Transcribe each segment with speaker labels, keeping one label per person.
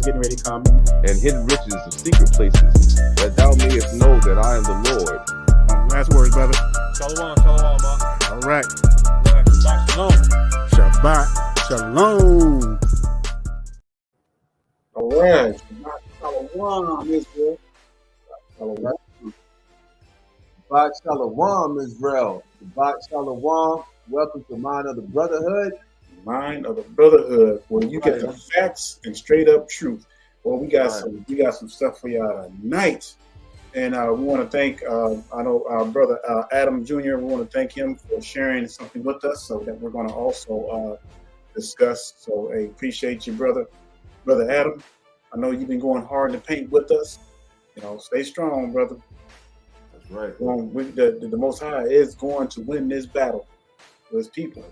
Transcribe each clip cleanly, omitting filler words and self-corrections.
Speaker 1: getting ready to come.
Speaker 2: And hidden riches of secret places, that thou mayest know that I am the Lord.
Speaker 1: Last words, brother.
Speaker 3: Shalom, shalom, ma.
Speaker 1: All right.
Speaker 3: Shabbat shalom.
Speaker 1: Shabbat shalom.
Speaker 4: All right. Shabbat shalom, Israel. Shabbat shalom, Israel. Shabbat shalom. Welcome to Mind of the Brotherhood.
Speaker 1: Mind of the Brotherhood, where you get the facts and straight up truth. Well, we got some stuff for y'all tonight. And we want to thank, I know our brother Adam Jr., we want to thank him for sharing something with us so that we're going to also discuss. So, hey, appreciate you, Brother Adam. I know you've been going hard in the paint with us. You know, stay strong, brother.
Speaker 4: That's right.
Speaker 1: The Most High is going to win this battle with his people.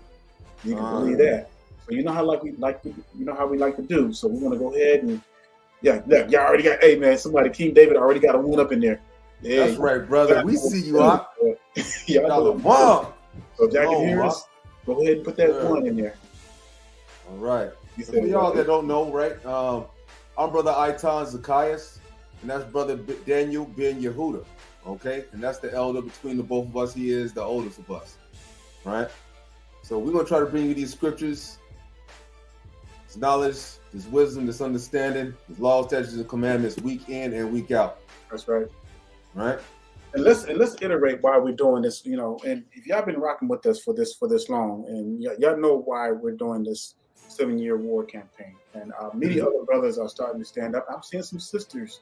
Speaker 1: You can believe that. So you know how we like to do. So we want to go ahead and y'all already got. Hey man, King David already got a one up in there. Yeah,
Speaker 4: that's right, brother. We see you out.
Speaker 1: Y'all
Speaker 4: wow.
Speaker 1: So if y'all can hear us, go ahead and put that one in there.
Speaker 4: All right. For y'all that don't know, right? I'm brother Aitan Zacchaeus, and that's brother Daniel Ben Yehuda. Okay, and that's the elder between the both of us. He is the oldest of us, right? So we're going to try to bring you these scriptures, this knowledge, this wisdom, this understanding, this laws, statutes, and commandments week in and week out.
Speaker 1: That's right.
Speaker 4: Right?
Speaker 1: And let's iterate why we're doing this, you know, and if y'all been rocking with us for this long, and y'all know why we're doing this 7-year war campaign. And many other brothers are starting to stand up. I'm seeing some sisters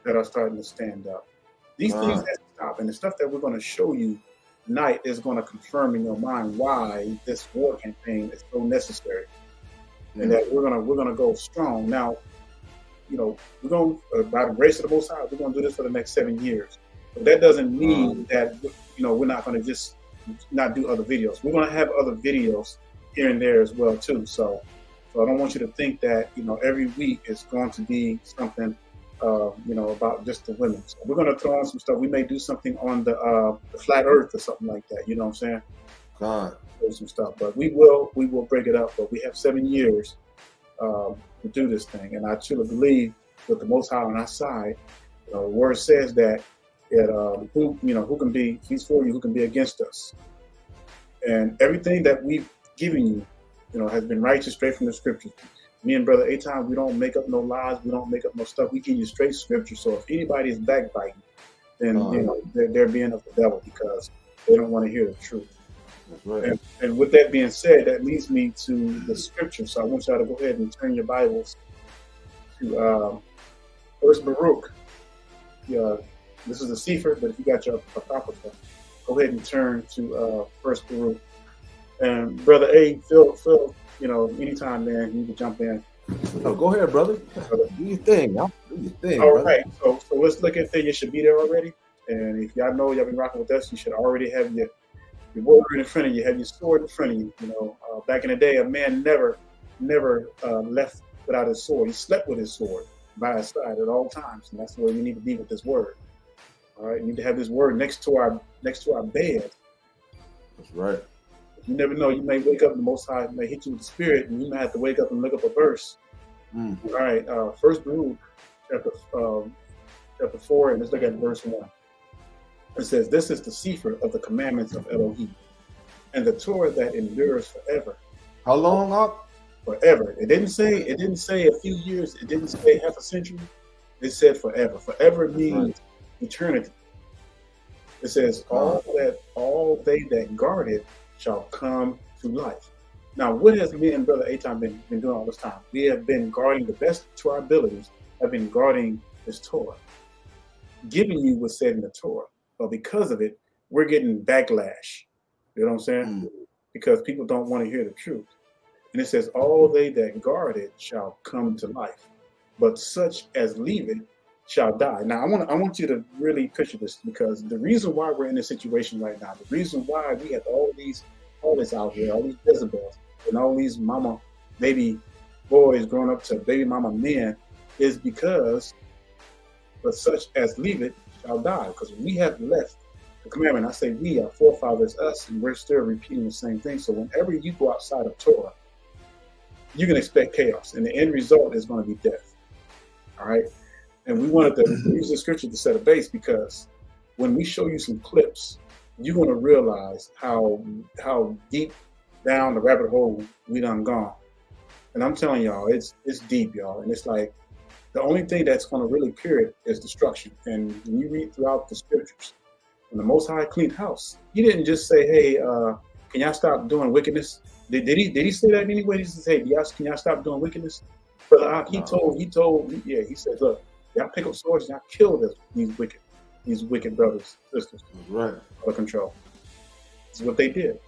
Speaker 1: that are starting to stand up. These things have to stop. And the stuff that we're going to show you tonight is going to confirm in your mind why this war campaign is so necessary, and that we're gonna go strong. Now, you know, we're going by the grace of the Most High, we're gonna do this for the next 7 years. But that doesn't mean that we're not gonna just not do other videos. We're gonna have other videos here and there as well too. So I don't want you to think that every week is going to be something. About just the women. So we're going to throw on some stuff. We may do something on the flat earth or something like that. You know what I'm saying?
Speaker 4: God.
Speaker 1: Some stuff, but we will break it up. But we have 7 years to do this thing, and I truly believe with the Most High on our side. The word says that who can be? If he's for you, who can be against us? And everything that we've given you, has been righteous, straight from the Scriptures. Me and Brother Aitan, we don't make up no lies. We don't make up no stuff. We give you straight Scripture. So if anybody is backbiting, then they're being of the devil because they don't want to hear the truth.
Speaker 4: That's right.
Speaker 1: And with that being said, that leads me to the Scripture. So I want y'all to go ahead and turn your Bibles to First Baruch. This is a Sefer, but if you got your Apocrypha, go ahead and turn to First Baruch. And Brother A, Phil. Anytime, man, you can jump in.
Speaker 4: Oh, go ahead, brother. Do your thing. Do your thing.
Speaker 1: All
Speaker 4: brother.
Speaker 1: right. So let's look at that. You should be there already. And if y'all know y'all been rocking with us, you should already have your word in front of you, have your sword in front of you. Back in the day, a man never left without his sword. He slept with his sword by his side at all times, and that's where we need to be with this word. All right, you need to have this word next to our bed.
Speaker 4: That's right.
Speaker 1: You never know. You may wake up, the Most High may hit you with the Spirit, and you might have to wake up and look up a verse. All right, First Baruch, chapter 4, and let's look at verse 1. It says, "This is the Sefer of the commandments of Elohim, and the Torah that endures forever."
Speaker 4: How long up?
Speaker 1: Forever. It didn't say a few years. It didn't say half a century. It said forever. Forever means eternity. It says, all they that guard it shall come to life. Now, what has me and Brother Aitan been doing all this time? We have been guarding the best to our abilities, have been guarding this Torah, giving you what's said in the Torah. But because of it, we're getting backlash. You know what I'm saying? Because people don't want to hear the truth. And it says, all they that guard it shall come to life, but such as leave it shall die. Now, I want you to really picture this, because the reason why we're in this situation right now, the reason why we have all this out here, all these Jezebels, and all these baby boys growing up to baby mama men, is because, but such as leave it shall die. Because we have left the commandment. I say we, our forefathers, us, and we're still repeating the same thing. So whenever you go outside of Torah, you can expect chaos, and the end result is going to be death. All right. And we wanted to use the scripture to set a base because when we show you some clips, you're going to realize how deep down the rabbit hole we done gone. And I'm telling y'all, it's deep, y'all. And it's like the only thing that's going to really cure it is destruction. And when you read throughout the scriptures, when the Most High cleaned house, He didn't just say, "Hey, can y'all stop doing wickedness?" Did he say that anyway? He said, "Hey, can y'all stop doing wickedness?" But he said, "Look, y'all pick up swords, y'all kill these wicked brothers, sisters,
Speaker 4: right,
Speaker 1: out of control." This is what they did,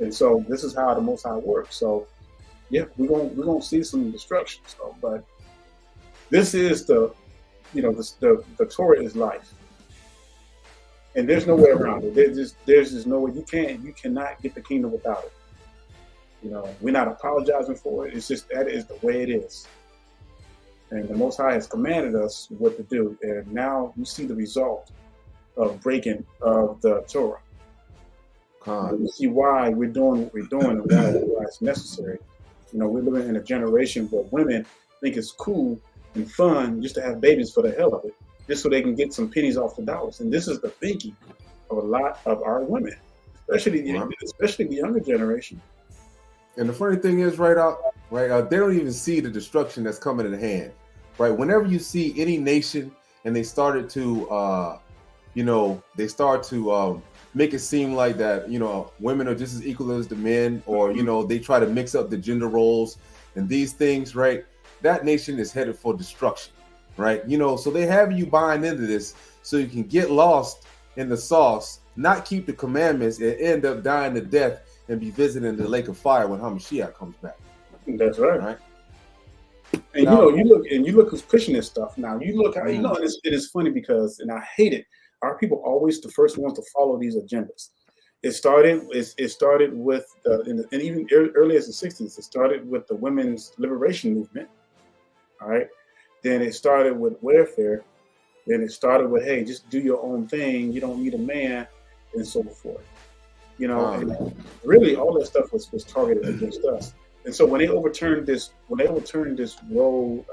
Speaker 1: and so this is how the Most High works. So, yeah, we're gonna see some destruction. So, but this is the Torah is life, and there's no way around it. There's just no way you cannot get the kingdom without it. You know, we're not apologizing for it. It's just that is the way it is. And the Most High has commanded us what to do. And now we see the result of breaking of the Torah. We see why we're doing what we're doing and why it's necessary. You know, we're living in a generation where women think it's cool and fun just to have babies for the hell of it, just so they can get some pennies off the dollars. And this is the thinking of a lot of our women, especially the younger generation.
Speaker 4: And the funny thing is, they don't even see the destruction that's coming at hand. Right, whenever you see any nation and they started to, make it seem like that, women are just as equal as the men, or they try to mix up the gender roles and these things. Right, that nation is headed for destruction. Right, so they have you buying into this so you can get lost in the sauce, not keep the commandments, and end up dying to death and be visiting the lake of fire when Hamashiach comes back.
Speaker 1: That's right. Right. And now, you look who's pushing this stuff now. You look how it is funny because, and I hate it. Our people always the first ones to follow these agendas. It started with and even early as the 60s. It started with the women's liberation movement. All right, then it started with welfare. Then it started with, hey, just do your own thing. You don't need a man, and so forth. And really all that stuff was targeted against us. And so when they overturned this Roe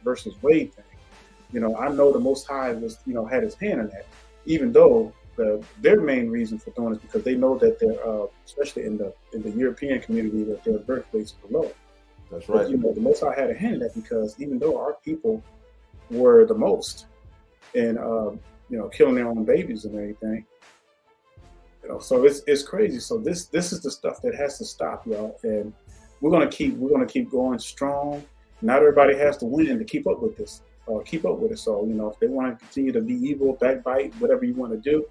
Speaker 1: versus Wade thing, I know the Most High was, had His hand in that. Even though their main reason for doing it is because they know that they're, especially in the European community, that their birth rates are low.
Speaker 4: That's right.
Speaker 1: But, the Most High had a hand in that because even though our people were the most in, killing their own babies and everything, so it's crazy. So this is the stuff that has to stop, y'all, and we're gonna keep going strong. Not everybody has to win to keep up with this, keep up with it. So if they want to continue to be evil, backbite, whatever you want to do,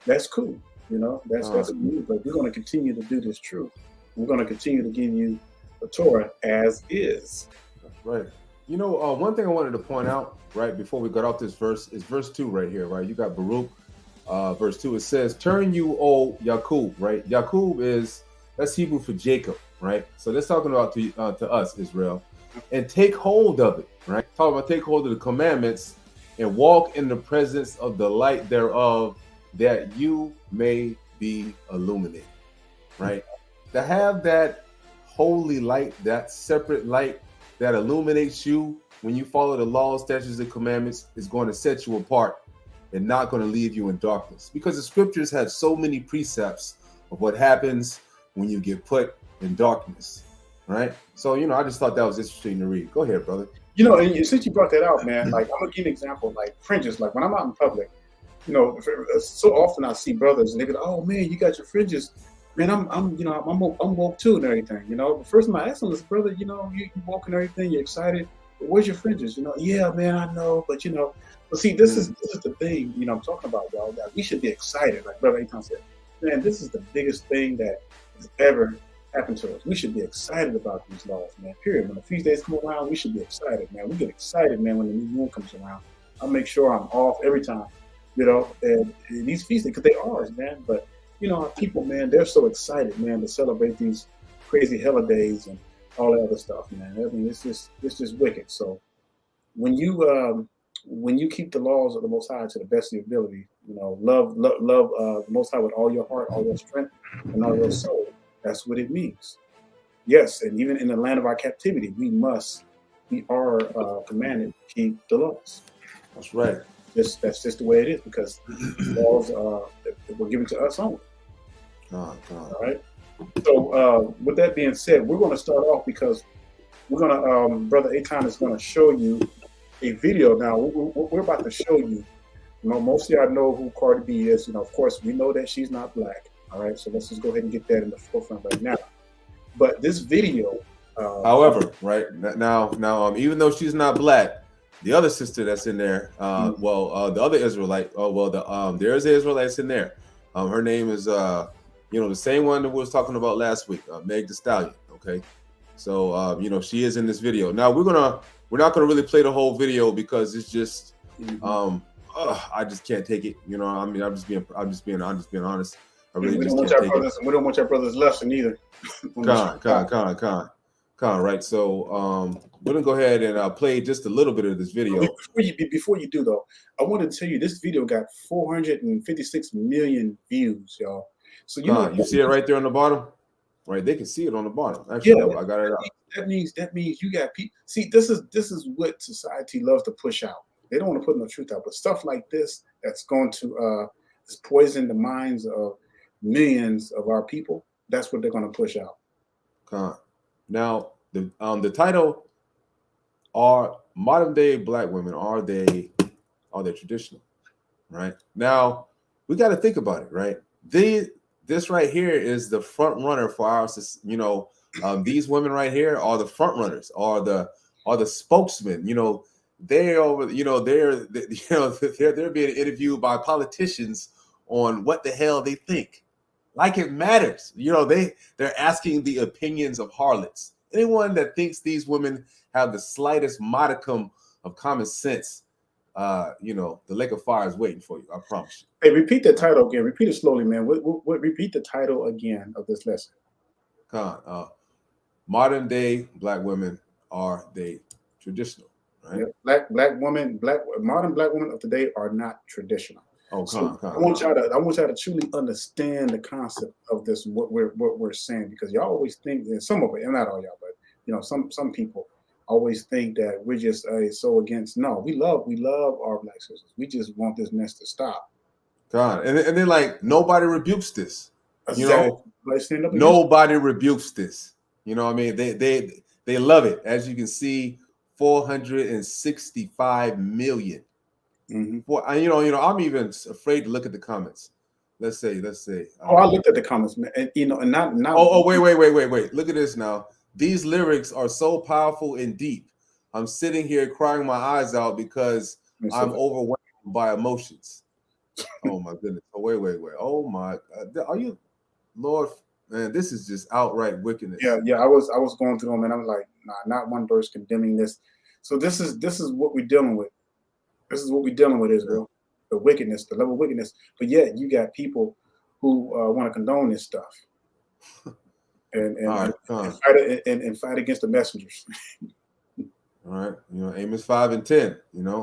Speaker 1: that's cool. That's cool. But we're gonna continue to do this truth. We're gonna continue to give you the Torah as is.
Speaker 4: That's right. One thing I wanted to point out right before we got off this verse is verse 2 right here. Right, you got Baruch. Verse 2, it says, "Turn you, O Yaqub," right? Yaqub that's Hebrew for Jacob, right? So that's talking about to us, Israel, and take hold of it, right? Talking about take hold of the commandments and walk in the presence of the light thereof, that you may be illuminated, right? To have that holy light, that separate light that illuminates you when you follow the laws, statutes, and commandments is going to set you apart and not going to leave you in darkness, because the scriptures have so many precepts of what happens when you get put in darkness, right? So, I just thought that was interesting to read. Go ahead, brother.
Speaker 1: And since you brought that out, man, like I'm gonna give you an example, like fringes. Like when I'm out in public, so often I see brothers and they go, "Oh man, you got your fringes, man. I'm woke too and everything." The first time I asked them is, "Brother, you woke and everything, you're excited, but where's your fringes?" Yeah, man, I know, but But see, this is the thing, I'm talking about, y'all. That we should be excited, like Brother Aiton said. Man, this is the biggest thing that has ever happened to us. We should be excited about these laws, man. Period. When the feast days come around, we should be excited, man. We get excited, man, when the new moon comes around. I'll make sure I'm off every time, and these feast days, because they are ours, man. But our people, man, they're so excited, man, to celebrate these crazy holidays and all that other stuff, man. I mean, it's just wicked. So when you keep the laws of the Most High to the best of your ability, love the Most High with all your heart, all your strength, and all your soul. That's what it means. Yes, and even in the land of our captivity, we must we are commanded to keep the laws.
Speaker 4: That's right.
Speaker 1: That's just the way it is, because laws that were given to us only. All right. So with that being said, we're going to start off because we're going to, Brother Aton is going to show you a video. Now, we're about to show you, most of y'all know who Cardi B is. Of course, we know that she's not black. All right. So let's just go ahead and get that in the forefront right now. But this video.
Speaker 4: However, right now, even though she's not black, the other sister that's in there, the other Israelite, there's Israelites in there. Her name is, the same one that we was talking about last week, Meg Thee Stallion. Okay, so she is in this video. Now we're not gonna really play the whole video because it's just, I just can't take it. I'm just being honest. I really
Speaker 1: we don't want our brothers lesson either.
Speaker 4: Con, right? So we're gonna go ahead and play just a little bit of this video.
Speaker 1: Before you do though, I want to tell you this video got 456 million views, y'all. So
Speaker 4: you see it right there on the bottom, right? They can see it on the bottom. Actually, I got it out.
Speaker 1: That means you got people. See, this is what society loves to push out. They don't want to put no truth out, but stuff like this that's going to poison the minds of millions of our people. That's what they're going to push out.
Speaker 4: Con. Now, the title, are modern day black women, are they traditional? Right? Now, we got to think about it, right? This right here is the front runner for our, these women right here are the front runners, are the spokesmen. They're being interviewed by politicians on what the hell they think. Like it matters. They're asking the opinions of harlots. Anyone that thinks these women have the slightest modicum of common sense, the lake of fire is waiting for you. I promise you.
Speaker 1: Hey, repeat the title again. Repeat it slowly, man. Repeat the title again of this lesson.
Speaker 4: Modern day black women, are they traditional? Right?
Speaker 1: Yeah. Modern black women of today are not traditional. I want y'all to truly understand the concept of this, what we're saying, because y'all always think that some of it, and not all y'all, but some people always think that we're just so against. No, we love our black sisters. We just want this mess to stop.
Speaker 4: God, and then like nobody rebukes this.
Speaker 1: Exactly.
Speaker 4: Nobody rebukes this. They love it. As you can see, 465 million. Well, I'm even afraid to look at the comments. Let's say.
Speaker 1: I looked at the comments, man, and not.
Speaker 4: Wait. Look at this now. These lyrics are so powerful and deep. I'm sitting here crying my eyes out because I'm overwhelmed by emotions. Oh my goodness. Oh, wait. Oh my. Are you, Lord? Man, this is just outright wickedness.
Speaker 1: Yeah. I was going through them, and I was like, nah, not one verse condemning this. So this is what we're dealing with. This is what we're dealing with, Israel. The wickedness, the level of wickedness. But yet you got people who want to condone this stuff and fight against the messengers.
Speaker 4: All right. Amos 5 and 10.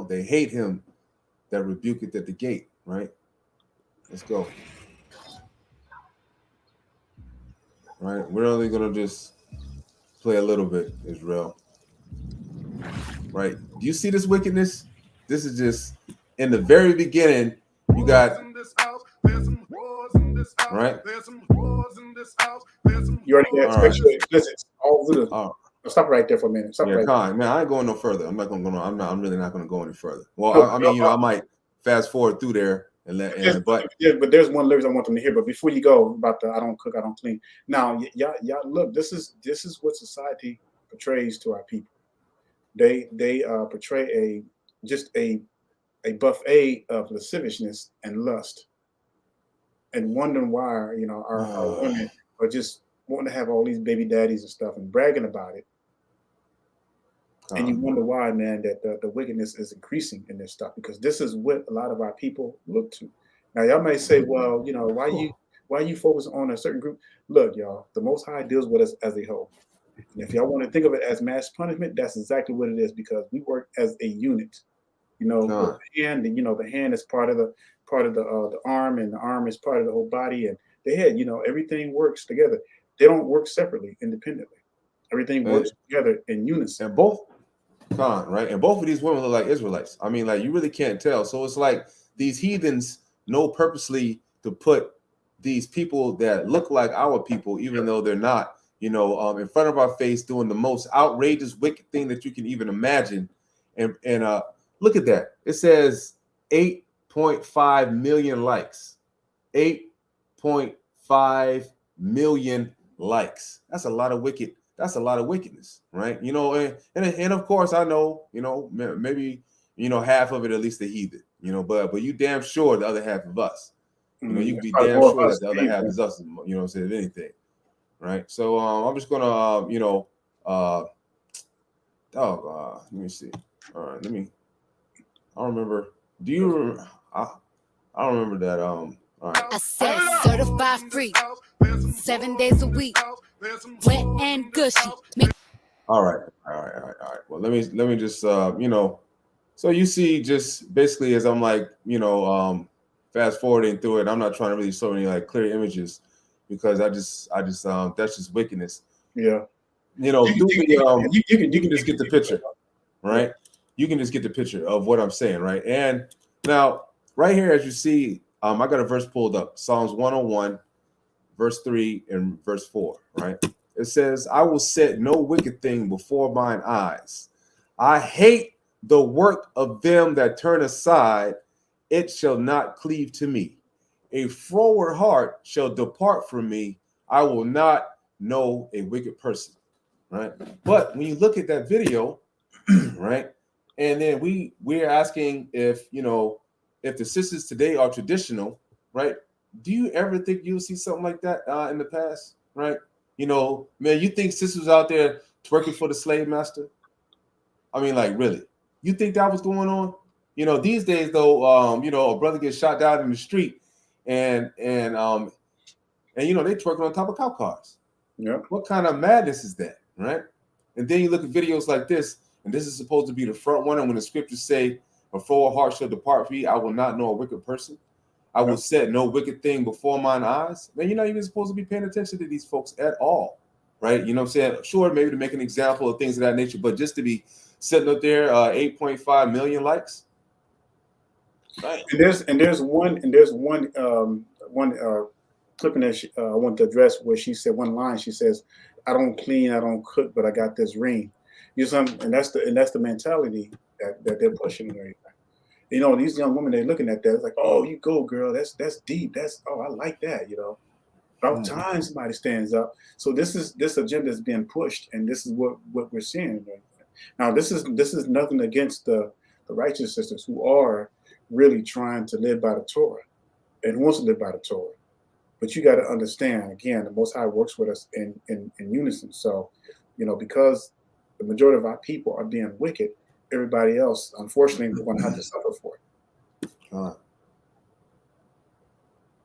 Speaker 4: They hate him that rebuketh at the gate. Right. Let's go. All right. We're only gonna just play a little bit, Israel. Right. Do you see this wickedness? This is just in the very beginning. You got right.
Speaker 1: You already got sexual explicit all through. Stop right there for a minute.
Speaker 4: Man, I ain't going no further. I'm really not going to go any further. Well, I might fast forward through there and but
Speaker 1: there's one lyrics I want them to hear. But before you go about the I don't cook, I don't clean. Now, y'all look. This is what society portrays to our people. They portray a buffet of lasciviousness and lust, and wondering why our women are just wanting to have all these baby daddies and stuff and bragging about it. And you wonder why, man, that the wickedness is increasing in this stuff, because this is what a lot of our people look to. Now, y'all may say, well, why you focus on a certain group? Look, y'all, the Most High deals with us as a whole. And if y'all want to think of it as mass punishment, that's exactly what it is, because we work as a unit. The hand, the hand is part of the arm, and the arm is part of the whole body, and the head. Everything works together. They don't work separately, independently. Everything works together in unison.
Speaker 4: And both Right? And both of these women look like Israelites. I mean, like, you really can't tell. So it's like these heathens know purposely to put these people that look like our people, even though they're not, in front of our face, doing the most outrageous, wicked thing that you can even imagine. And look at that. It says 8.5 million likes. 8.5 million likes. That's a lot of wicked. That's a lot of wickedness, right? And of course I know, maybe, half of it, at least the heathen, but you damn sure the other half of us, you can be damn sure that the other half is us, instead of anything, right? So I'm just gonna, let me see. All right, I don't remember. Do you remember? I don't remember that. All right.
Speaker 5: I said certified free, 7 days a week, wet and gushy.
Speaker 4: All right. Well, let me just, so you see, just basically as I'm like, fast forwarding through it, I'm not trying to really show any like clear images because I just that's just wickedness.
Speaker 1: Yeah.
Speaker 4: You can just get the picture, right? You can just get the picture of what I'm saying, right? And now, right here, as you see, I got a verse pulled up, Psalms 101, verse 3 and verse 4, right? It says, I will set no wicked thing before mine eyes. I hate the work of them that turn aside. It shall not cleave to me. A froward heart shall depart from me. I will not know a wicked person, right? But when you look at that video, right, and then we're asking if, if the sisters today are traditional, right? Do you ever think you'll see something like that in the past, right? Man, you think sisters out there twerking for the slave master? I mean, like, really? You think that was going on? These days though, a brother gets shot down in the street, and they twerking on top of cop cars.
Speaker 1: Yeah.
Speaker 4: What kind of madness is that, right? And then you look at videos like this, and this is supposed to be the front one. And when the scriptures say, "A froward heart shall depart from me, I will not know a wicked person. I will set no wicked thing before mine eyes." Man, you're not even supposed to be paying attention to these folks at all, right? You know what I'm saying? Sure, maybe to make an example of things of that nature, but just to be sitting up there, 8.5 million likes. Right.
Speaker 1: And there's one clipping that I want to address where she said one line. She says, "I don't clean, I don't cook, but I got this ring." And that's the mentality that they're pushing and everything. These young women, they're looking at that. It's like, "Oh, you go, girl. That's deep. I like that." About time somebody stands up. So this agenda is being pushed, and this is what we're seeing. Now, this is nothing against the righteous sisters who are really trying to live by the Torah and wants to live by the Torah. But you got to understand, again, the Most High works with us in unison. So, because the majority of our people are being wicked, everybody else, unfortunately, we're going to have to suffer for it.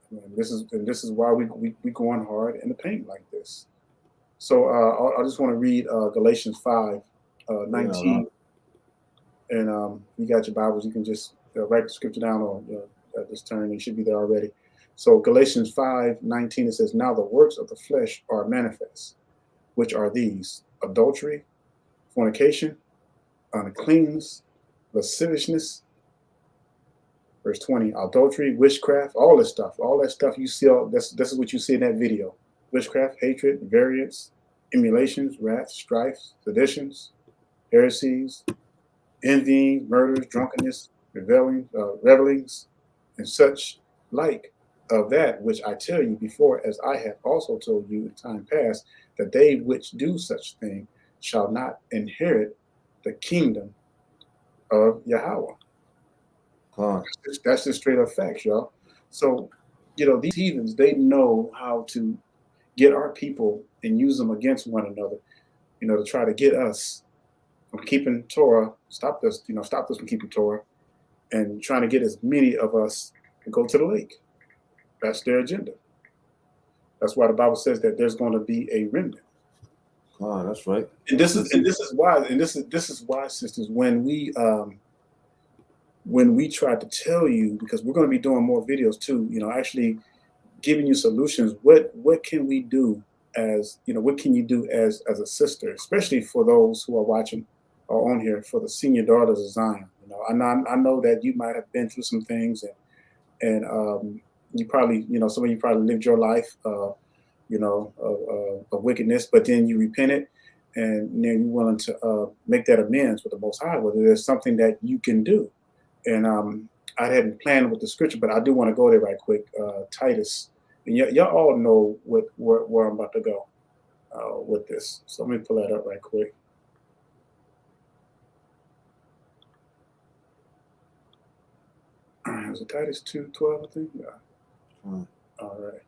Speaker 1: And this is why we going hard in the paint like this. So I just want to read Galatians 5:19, and you got your Bibles. You can just write the scripture down or at this turn. It should be there already. So Galatians 5:19, it says, "Now the works of the flesh are manifest, which are these: adultery, fornication, uncleanness, lasciviousness." Verse 20, adultery, witchcraft, all that stuff you see, this is what you see in that video: witchcraft, hatred, variance, emulations, wrath, strife, seditions, heresies, envying, murders, drunkenness, revelings, and such like of that which I tell you before, as I have also told you in time past, that they which do such thing shall not inherit the kingdom of Yahweh. That's just straight up facts, y'all. So, these heathens, they know how to get our people and use them against one another, to try to get us from keeping Torah, stop us from keeping Torah, and trying to get as many of us to go to the lake. That's their agenda. That's why the Bible says that there's going to be a remnant.
Speaker 4: That's right.
Speaker 1: And this is why, sisters, when we try to tell you, because we're going to be doing more videos too, actually giving you solutions. What can we do what can you do as a sister, especially for those who are watching are on here for the senior daughters of Zion. You know, I know that you might have been through some things, and you probably, you know, some of you probably lived your life, you know, of wickedness, but then you repented, and then you're willing to make that amends with the Most High. Whether there's something that you can do, and I hadn't planned with the scripture, but I do want to go there right quick. Titus, and y'all all know where I'm about to go with this. So let me pull that up right quick. Was it Titus 2:12, I think? Yeah. All right.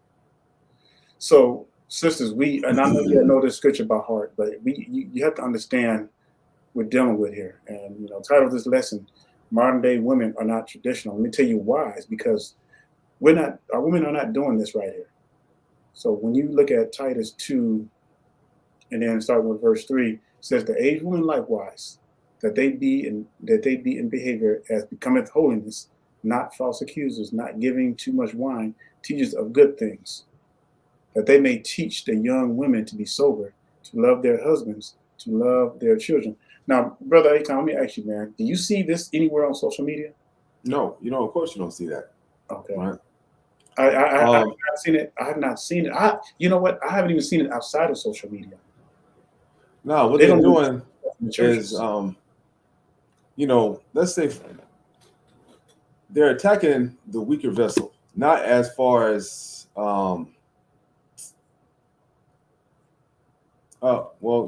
Speaker 1: So, sisters, and I know you know this scripture by heart, but you have to understand we're dealing with here. And, you know, title of this lesson, Modern Day Women Are Not Traditional. Let me tell you why. It's because our women are not doing this right here. So when you look at Titus 2, and then starting with verse 3, it says, the aged women likewise, that they be in behavior as becometh holiness, not false accusers, not giving too much wine, teachers of good things, that they may teach the young women to be sober, to love their husbands, to love their children. Now, Brother Aitan, let me ask you, man, do you see this anywhere on social media?
Speaker 4: No, you know, of course you don't see that.
Speaker 1: Okay.
Speaker 4: Right?
Speaker 1: I have not seen it. I have not seen it. You know what? I haven't even seen it outside of social media.
Speaker 4: No, what they're doing is, you know, let's say they're attacking the weaker vessel, not as far as, well,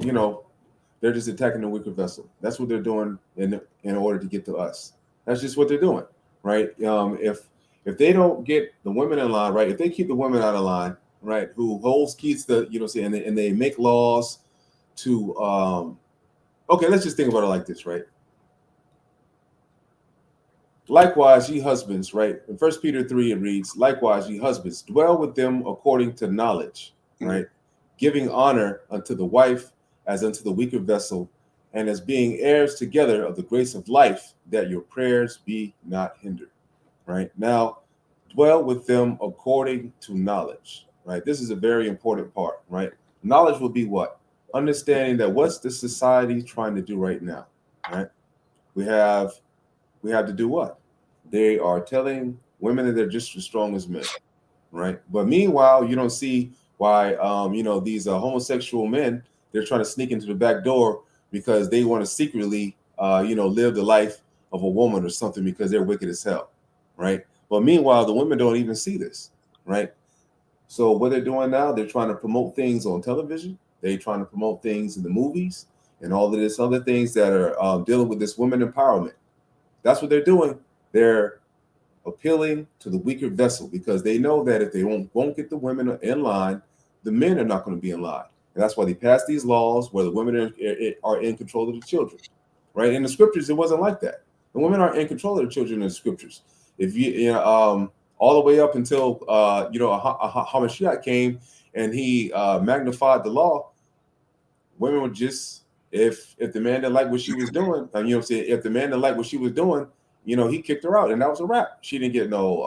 Speaker 4: you know, they're just attacking the weaker vessel. That's what they're doing in order to get to us. That's just what they're doing, right? If they don't get the women in line, right? If they keep the women out of line, right? Who keeps the, you know, and they make laws to, okay, let's just think about it like this, right? Likewise, ye husbands, right? In 1 Peter 3, it reads, likewise, ye husbands, dwell with them according to knowledge, right? Giving honor unto the wife as unto the weaker vessel, and as being heirs together of the grace of life, that your prayers be not hindered, right? Now, dwell with them according to knowledge, right? This is a very important part, right? Knowledge will be what? Understanding that what's the society trying to do right now, right? We have to do what? They are telling women that they're just as strong as men, right? But meanwhile, you don't see why, you know, these homosexual men, they're trying to sneak into the back door because they want to secretly, you know, live the life of a woman or something because they're wicked as hell, right? But meanwhile, the women don't even see this, right? So what they're doing now, they're trying to promote things on television. They're trying to promote things in the movies and all of this other things that are dealing with this women empowerment. That's what they're doing. They're appealing to the weaker vessel because they know that if they won't get the women in line, the men are not going to be in line. And that's why they pass these laws where the women are in control of the children, right? In the scriptures, it wasn't like that. The women aren't in control of the children in the scriptures. If you know, all the way up until you know, Hamashiach came and he magnified the law, women would just, if the man didn't like what she was doing, you know what I'm saying, if the man didn't like what she was doing, you know, he kicked her out, and that was a wrap. She didn't get no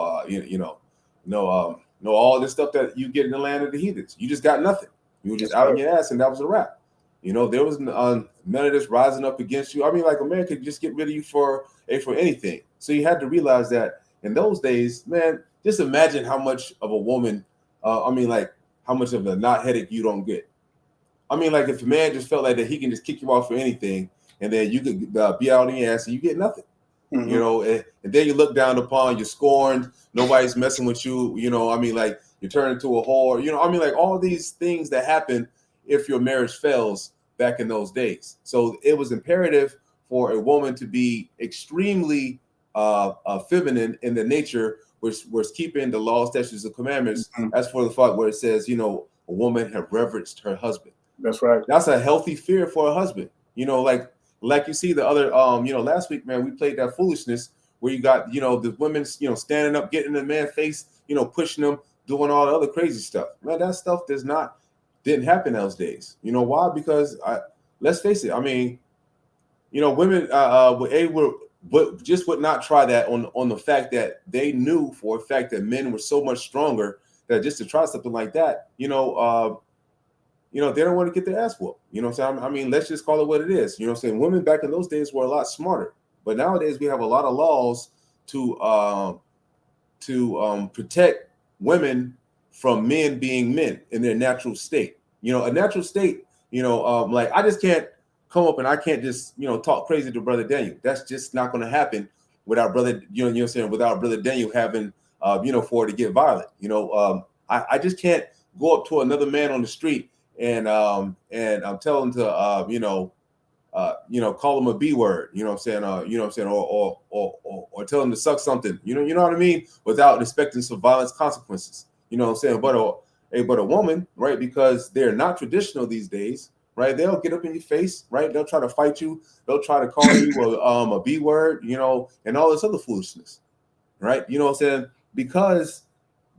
Speaker 4: all this stuff that you get in the land of the heathens. You just got nothing. You were just out on your ass, and that was a wrap. You know, there was none of this rising up against you. I mean, like, a man could just get rid of you for anything. So you had to realize that in those days, man, just imagine how much of a woman, I mean, like, how much of a knot headache you don't get. I mean, like, if a man just felt like that he can just kick you off for anything, and then you could be out on your ass and you get nothing. Mm-hmm. You know, and then you look down upon, you're scorned, nobody's messing with you, you know, I mean, like, you turn into a whore, you know, I mean, like, all these things that happen if your marriage fails back in those days. So it was imperative for a woman to be extremely feminine in the nature, which was keeping the law, statutes, and commandments. Mm-hmm. As for the fact where it says, you know, a woman have reverenced her husband.
Speaker 1: That's right.
Speaker 4: That's a healthy fear for a husband. You know, like you see the other, you know, last week, man, we played that foolishness where you got, you know, the women, you know, standing up, getting in the man's face, you know, pushing them, doing all the other crazy stuff. Man, that stuff didn't happen those days. You know why? Because let's face it. I mean, you know, women would not try that on the fact that they knew for a fact that men were so much stronger that just to try something like that, you know, you know, they don't want to get their ass whooped. You know what I'm saying? I mean, let's just call it what it is. You know what I'm saying? Women back in those days were a lot smarter, but nowadays we have a lot of laws to protect women from men being men in their natural state. You know, a natural state, you know, like I just can't come up and I can't just, you know, talk crazy to Brother Daniel. That's just not going to happen without Brother, you know what I'm saying, without Brother Daniel having, you know, for it to get violent. You know, I just can't go up to another man on the street and I'm telling him to, you know, call him a B word, you know what I'm saying, you know what I'm saying, or tell him to suck something, you know what I mean, without expecting some violent consequences, you know what I'm saying. But a woman, right, because they're not traditional these days, right, they'll get up in your face, right, they'll try to fight you, they'll try to call you a B word, you know, and all this other foolishness, right, you know what I'm saying, because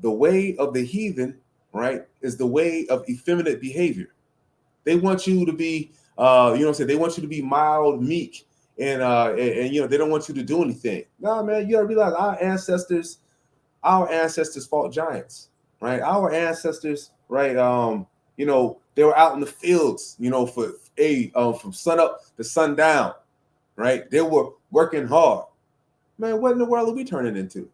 Speaker 4: the way of the heathen, right, is the way of effeminate behavior. They want you to be you know what I'm saying, they want you to be mild, meek, and you know, they don't want you to do anything. No, man, you gotta realize our ancestors fought giants, right? Our ancestors, right, you know, they were out in the fields, you know, from sun up to sundown, right? They were working hard. Man, what in the world are we turning into?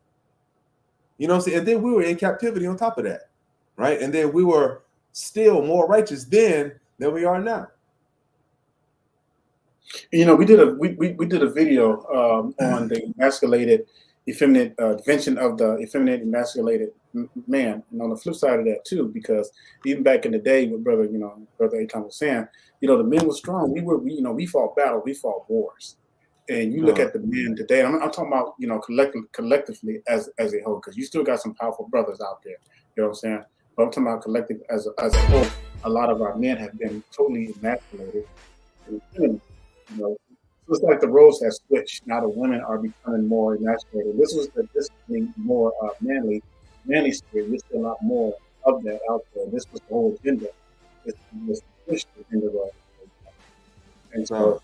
Speaker 4: You know what I'm saying? And then we were in captivity on top of that, right? And then we were still more righteous then than we are now.
Speaker 1: You know, we did a video on the emasculated, effeminate invention of the effeminate, emasculated man, and on the flip side of that too, because even back in the day, when Brother Aitan was saying, you know, the men were strong. We fought battles, we fought wars, and you look at the men today. I'm talking about, you know, collectively as a whole, because you still got some powerful brothers out there. You know what I'm saying? But I'm talking about collective as a whole. A lot of our men have been totally emasculated. You know, it's like the roles have switched. Now the women are becoming more emasculated. This was more manly spirit. There's still a lot more of that out there. This was the whole agenda. This was pushed agenda, and so,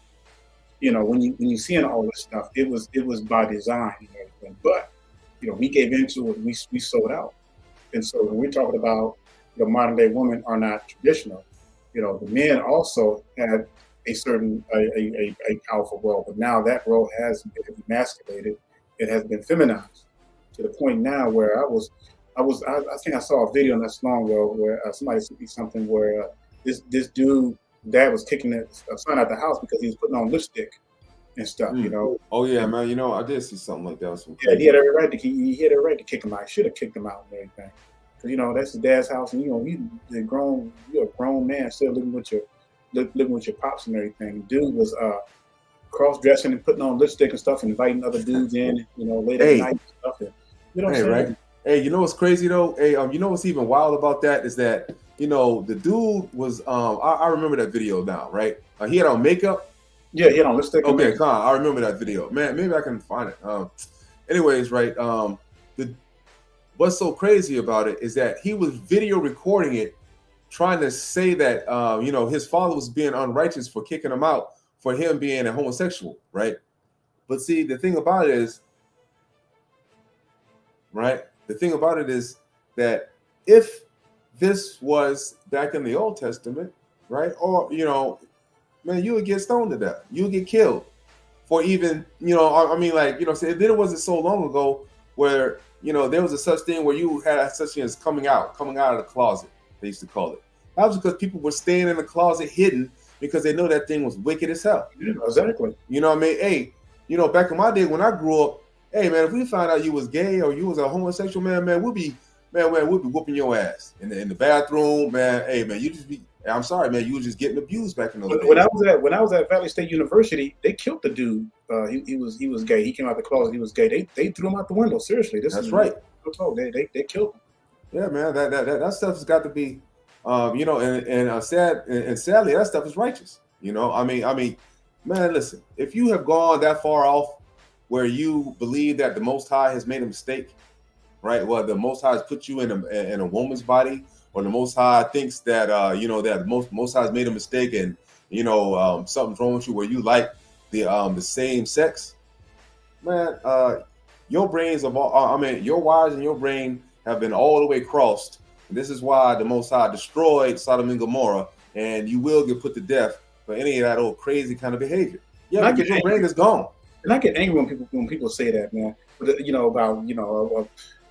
Speaker 1: you know, when you seeing all this stuff, it was by design and everything. But you know, we gave into it. We sold out. And so when we're talking about, you know, modern day women are not traditional, you know, the men also had a certain a powerful role, but now that role has been emasculated. It has been feminized to the point now where I think I saw a video not so long ago where somebody sent me something where this dude dad was kicking his son out the house because he was putting on lipstick and stuff, you know.
Speaker 4: Oh yeah, man. You know, I did see something like that.
Speaker 1: Yeah, he had every right to kick him out. He should have kicked him out and everything, because you know that's his dad's house, and you know you're a grown man still living with your pops and everything. Dude was cross dressing and putting on lipstick and stuff, and inviting other dudes in, you know, late at night and stuff. And, you know what I'm saying?
Speaker 4: Right? Hey, you know what's crazy though? Hey, you know what's even wild about that is that, you know, the dude was I remember that video now, right? He had on makeup.
Speaker 1: Yeah, he had on lipstick.
Speaker 4: Okay, come on. I remember that video. Man, maybe I can find it. Anyways, right. What's so crazy about it is that he was video recording it, trying to say that you know, his father was being unrighteous for kicking him out for him being a homosexual, right? But see, the thing about it is, right? The thing about it is that if this was back in the Old Testament, right? Or, you know, man, you would get stoned to death. You would get killed for even, you know, I mean, like, you know, say then it wasn't so long ago where, you know, there was a such thing where you had such thing as coming out of the closet, they used to call it. That was because people were staying in the closet hidden because they know that thing was wicked as hell.
Speaker 1: Yeah, exactly.
Speaker 4: You know what I mean? Hey, you know, back in my day when I grew up, hey man, if we found out you was gay or you was a homosexual man, we'll be whooping your ass in the bathroom, man. Hey man, you just be. I'm sorry, man, you was just getting abused back in those days.
Speaker 1: When I was at Valley State University, they killed the dude. He was gay. He came out the closet. He was gay. They threw him out the window. Seriously, that's right. They killed him.
Speaker 4: Yeah, man, that stuff has got to be, you know, and sadly that stuff is righteous. You know, I mean, man, listen, if you have gone that far off where you believe that the Most High has made a mistake, right? Well, the Most High has put you in a woman's body, or the Most High thinks that you know, that the Most High has made a mistake, and you know, something's wrong with you where you like the same sex, man. Your brains of all, your wires in your brain have been all the way crossed. And this is why the Most High destroyed Sodom and Gomorrah, and you will get put to death for any of that old crazy kind of behavior. Yeah,
Speaker 1: And
Speaker 4: because your brain is gone.
Speaker 1: And I get angry when people say that, man. You know, about, you know,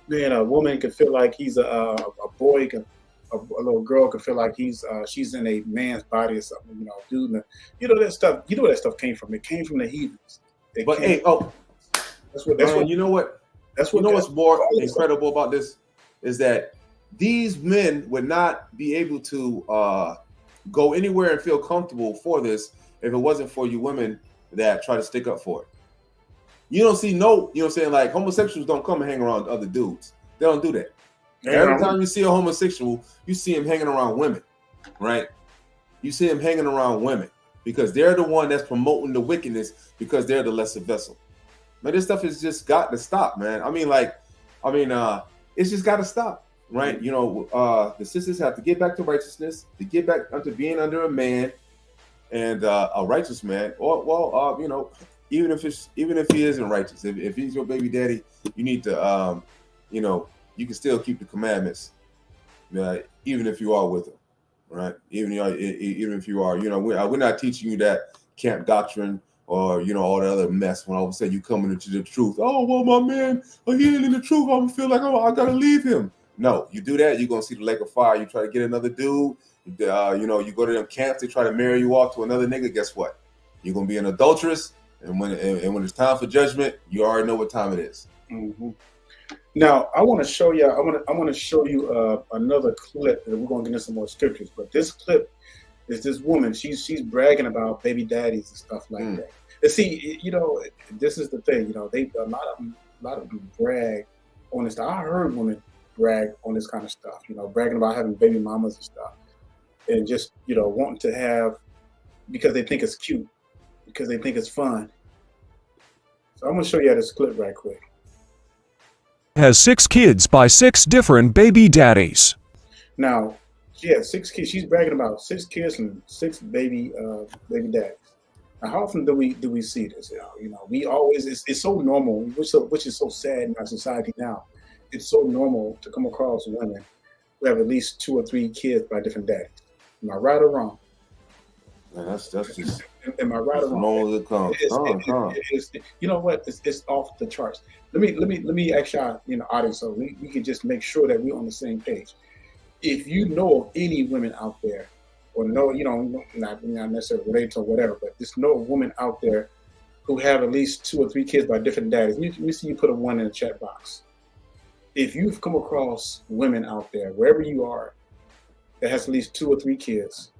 Speaker 1: man, a woman could feel like he's a boy, a little girl could feel like she's in a man's body or something. You know, dude, you know that stuff. You know where that stuff came from. It came from the heathens.
Speaker 4: But hey,
Speaker 1: that's what
Speaker 4: you know what?
Speaker 1: That's what.
Speaker 4: You know what's more incredible about this is that these men would not be able to go anywhere and feel comfortable for this if it wasn't for you women that try to stick up for it. You don't see you know what I'm saying? Like, homosexuals don't come and hang around other dudes. They don't do that. Every time you see a homosexual, you see him hanging around women, right? You see him hanging around women because they're the one that's promoting the wickedness because they're the lesser vessel. Man, this stuff has just got to stop, man. It's just got to stop, right? You know, the sisters have to get back to righteousness, to get back unto being under a man and a righteous man, or you know, even if he isn't righteous, if he's your baby daddy, you need to, you know, you can still keep the commandments, even if you are with him, right? Even if you are, you know, we're not teaching you that camp doctrine or, you know, all the other mess when all of a sudden you coming into the truth. Oh, well, my man, he ain't in the truth. I'm gonna feel like, I gotta leave him. No, you do that, you're gonna see the lake of fire. You try to get another dude, you know, you go to them camps, they try to marry you off to another nigga. Guess what? You're gonna be an adulteress, and when it's time for judgment, you already know what time it is.
Speaker 1: Mm-hmm. Now, I want to show you. I want to show you another clip, and we're going to get into some more scriptures. But this clip is this woman. She's bragging about baby daddies and stuff like that. And see, you know, this is the thing. You know, a lot of them brag on this stuff. I heard women brag on this kind of stuff. You know, bragging about having baby mamas and stuff, and just, you know, wanting to have because they think it's cute, because they think it's fun. So I'm going to show you this clip right quick.
Speaker 6: Has 6 kids by 6 different baby daddies.
Speaker 1: Now, she has 6 kids. She's bragging about 6 kids and 6 baby daddies. Now, how often do we see this? You know, we always it's so normal, which is so sad in our society now. It's so normal to come across women who have at least 2 or 3 kids by different daddies. Am I right or wrong?
Speaker 4: Man, that's just.
Speaker 1: Am I right or wrong? You know what? It's off the charts. Let me ask y'all, you know, audience, so we can just make sure that we're on the same page. If you know of any women out there, or know, you know, not necessarily related to whatever, but just know a woman out there who have at least 2 or 3 kids by different daddies. Let me see you put a 1 in the chat box. If you've come across women out there, wherever you are, that has at least 2 or 3 kids,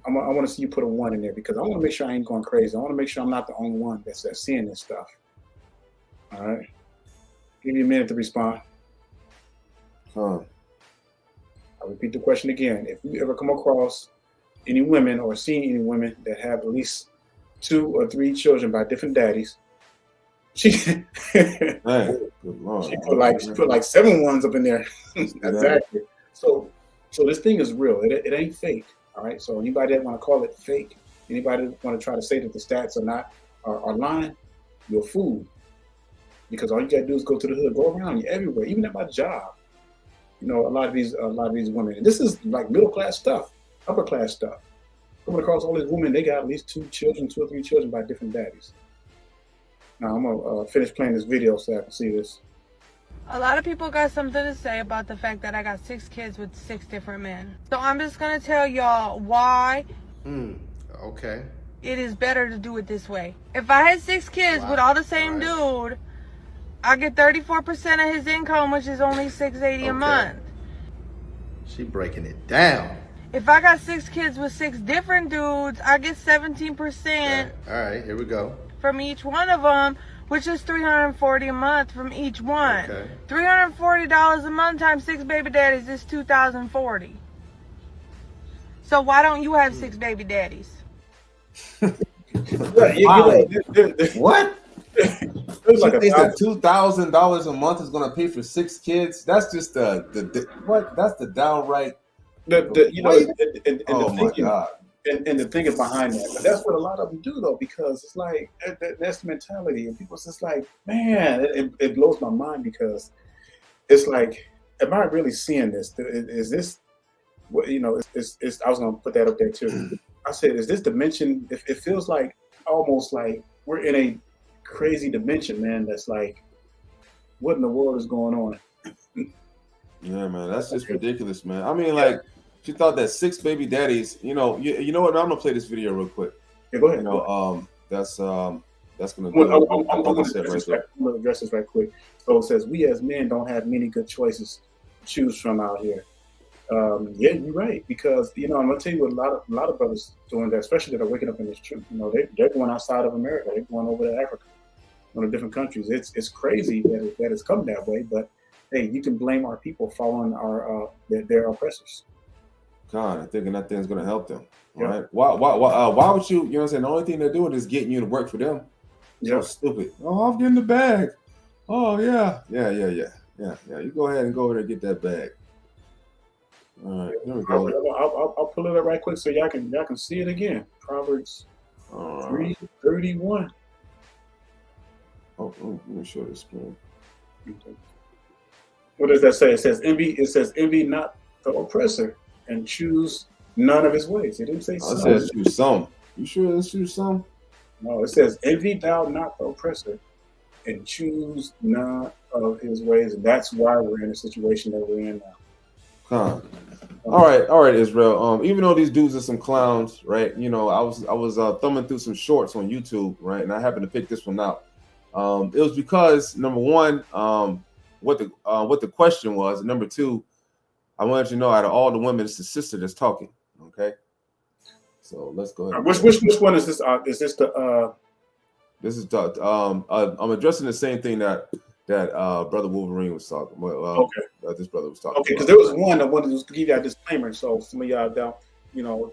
Speaker 1: I want to see you put a 1 in there, because I want to make sure I ain't going crazy. I want to make sure I'm not the only one that's seeing this stuff. All right. Give you a minute to respond. I'll repeat the question again. If you ever come across any women or seen any women that have at least 2 or 3 children by different daddies, she put like 7 ones up in there. Exactly. So this thing is real. It ain't fake. All right. So anybody that want to call it fake, anybody that want to try to say that the stats are lying, you're a fool. Because all you gotta do is go to the hood, go around, you're everywhere, even at my job. You know, a lot of these women, and this is like middle class stuff, upper class stuff. Coming across all these women, they got at least 2 children, 2 or 3 children by different daddies. Now I'm gonna finish playing this video so I can see this.
Speaker 7: A lot of people got something to say about the fact that I got 6 kids with 6 different men. So I'm just gonna tell y'all why.
Speaker 8: Okay.
Speaker 7: It is better to do it this way. If I had 6 kids with all the same dude, I get 34% of his income, which is only $680 a month.
Speaker 8: She breaking it down.
Speaker 7: If I got 6 kids with 6 different dudes, I get 17%.
Speaker 8: Okay. All right, here we go.
Speaker 7: From each one of them, which is $340 a month from each one. Okay. $340 a month times 6 baby daddies is $2,040. So why don't you have 6 baby daddies?
Speaker 8: What?
Speaker 4: They said $2,000 a month is going to pay for 6 kids. That's just what? That's the downright.
Speaker 1: Oh my God! And the thing is behind that, but that's what a lot of them do though, because it's like that's the mentality, and people just like, man, it blows my mind, because it's like, am I really seeing this? Is this you know, it's I was gonna put that up there too. I said, is this dimension? It feels like almost like we're in a crazy dimension, man. That's like, what in the world is going on?
Speaker 4: Yeah, man, that's just ridiculous, man. I mean, like, she thought that 6 baby daddies. You know what? I'm gonna play this video real quick.
Speaker 1: Yeah, go ahead.
Speaker 4: You know, that's gonna.
Speaker 1: I'm gonna address this right quick. So it says, we as men don't have many good choices to choose from out here. Yeah, you're right, because I'm gonna tell you what a lot of brothers doing that, especially that are waking up in this truth. They're going outside of America. They're going over to Africa, one of different countries. It's crazy that it's come that way, but hey, you can blame our people following their oppressors.
Speaker 4: God, I'm thinking that thing's gonna help them. Right? Why would you? You know what I'm saying? The only thing they're doing is getting you to work for them. Yeah, so stupid. Oh, I'm getting the bag. Oh yeah. You go ahead and go over there and get that bag. All right, here we go.
Speaker 1: I'll pull it up right quick so y'all can see it again. Proverbs 3:31.
Speaker 4: Oh, let me show this screen.
Speaker 1: What does that say? It says envy not the oppressor, and choose none of his ways. It didn't say some.
Speaker 4: It says choose some. You sure it's choose some?
Speaker 1: No, it says envy thou not the oppressor, and choose none of his ways. And that's why we're in the situation that we're in now.
Speaker 4: All right, Israel. Even though these dudes are some clowns, right? I was thumbing through some shorts on YouTube, right? And I happened to pick this one out. It was because number one, what the question was, and number two, I wanted you to know out of all the women, it's the sister that's talking. Okay, so let's go ahead.
Speaker 1: Which one is this? Is this the?
Speaker 4: This is the. I'm addressing the same thing that Brother Wolverine was talking.
Speaker 1: Okay.
Speaker 4: This brother was talking.
Speaker 1: Okay, because there was one that wanted to give you a disclaimer, so some of y'all don't,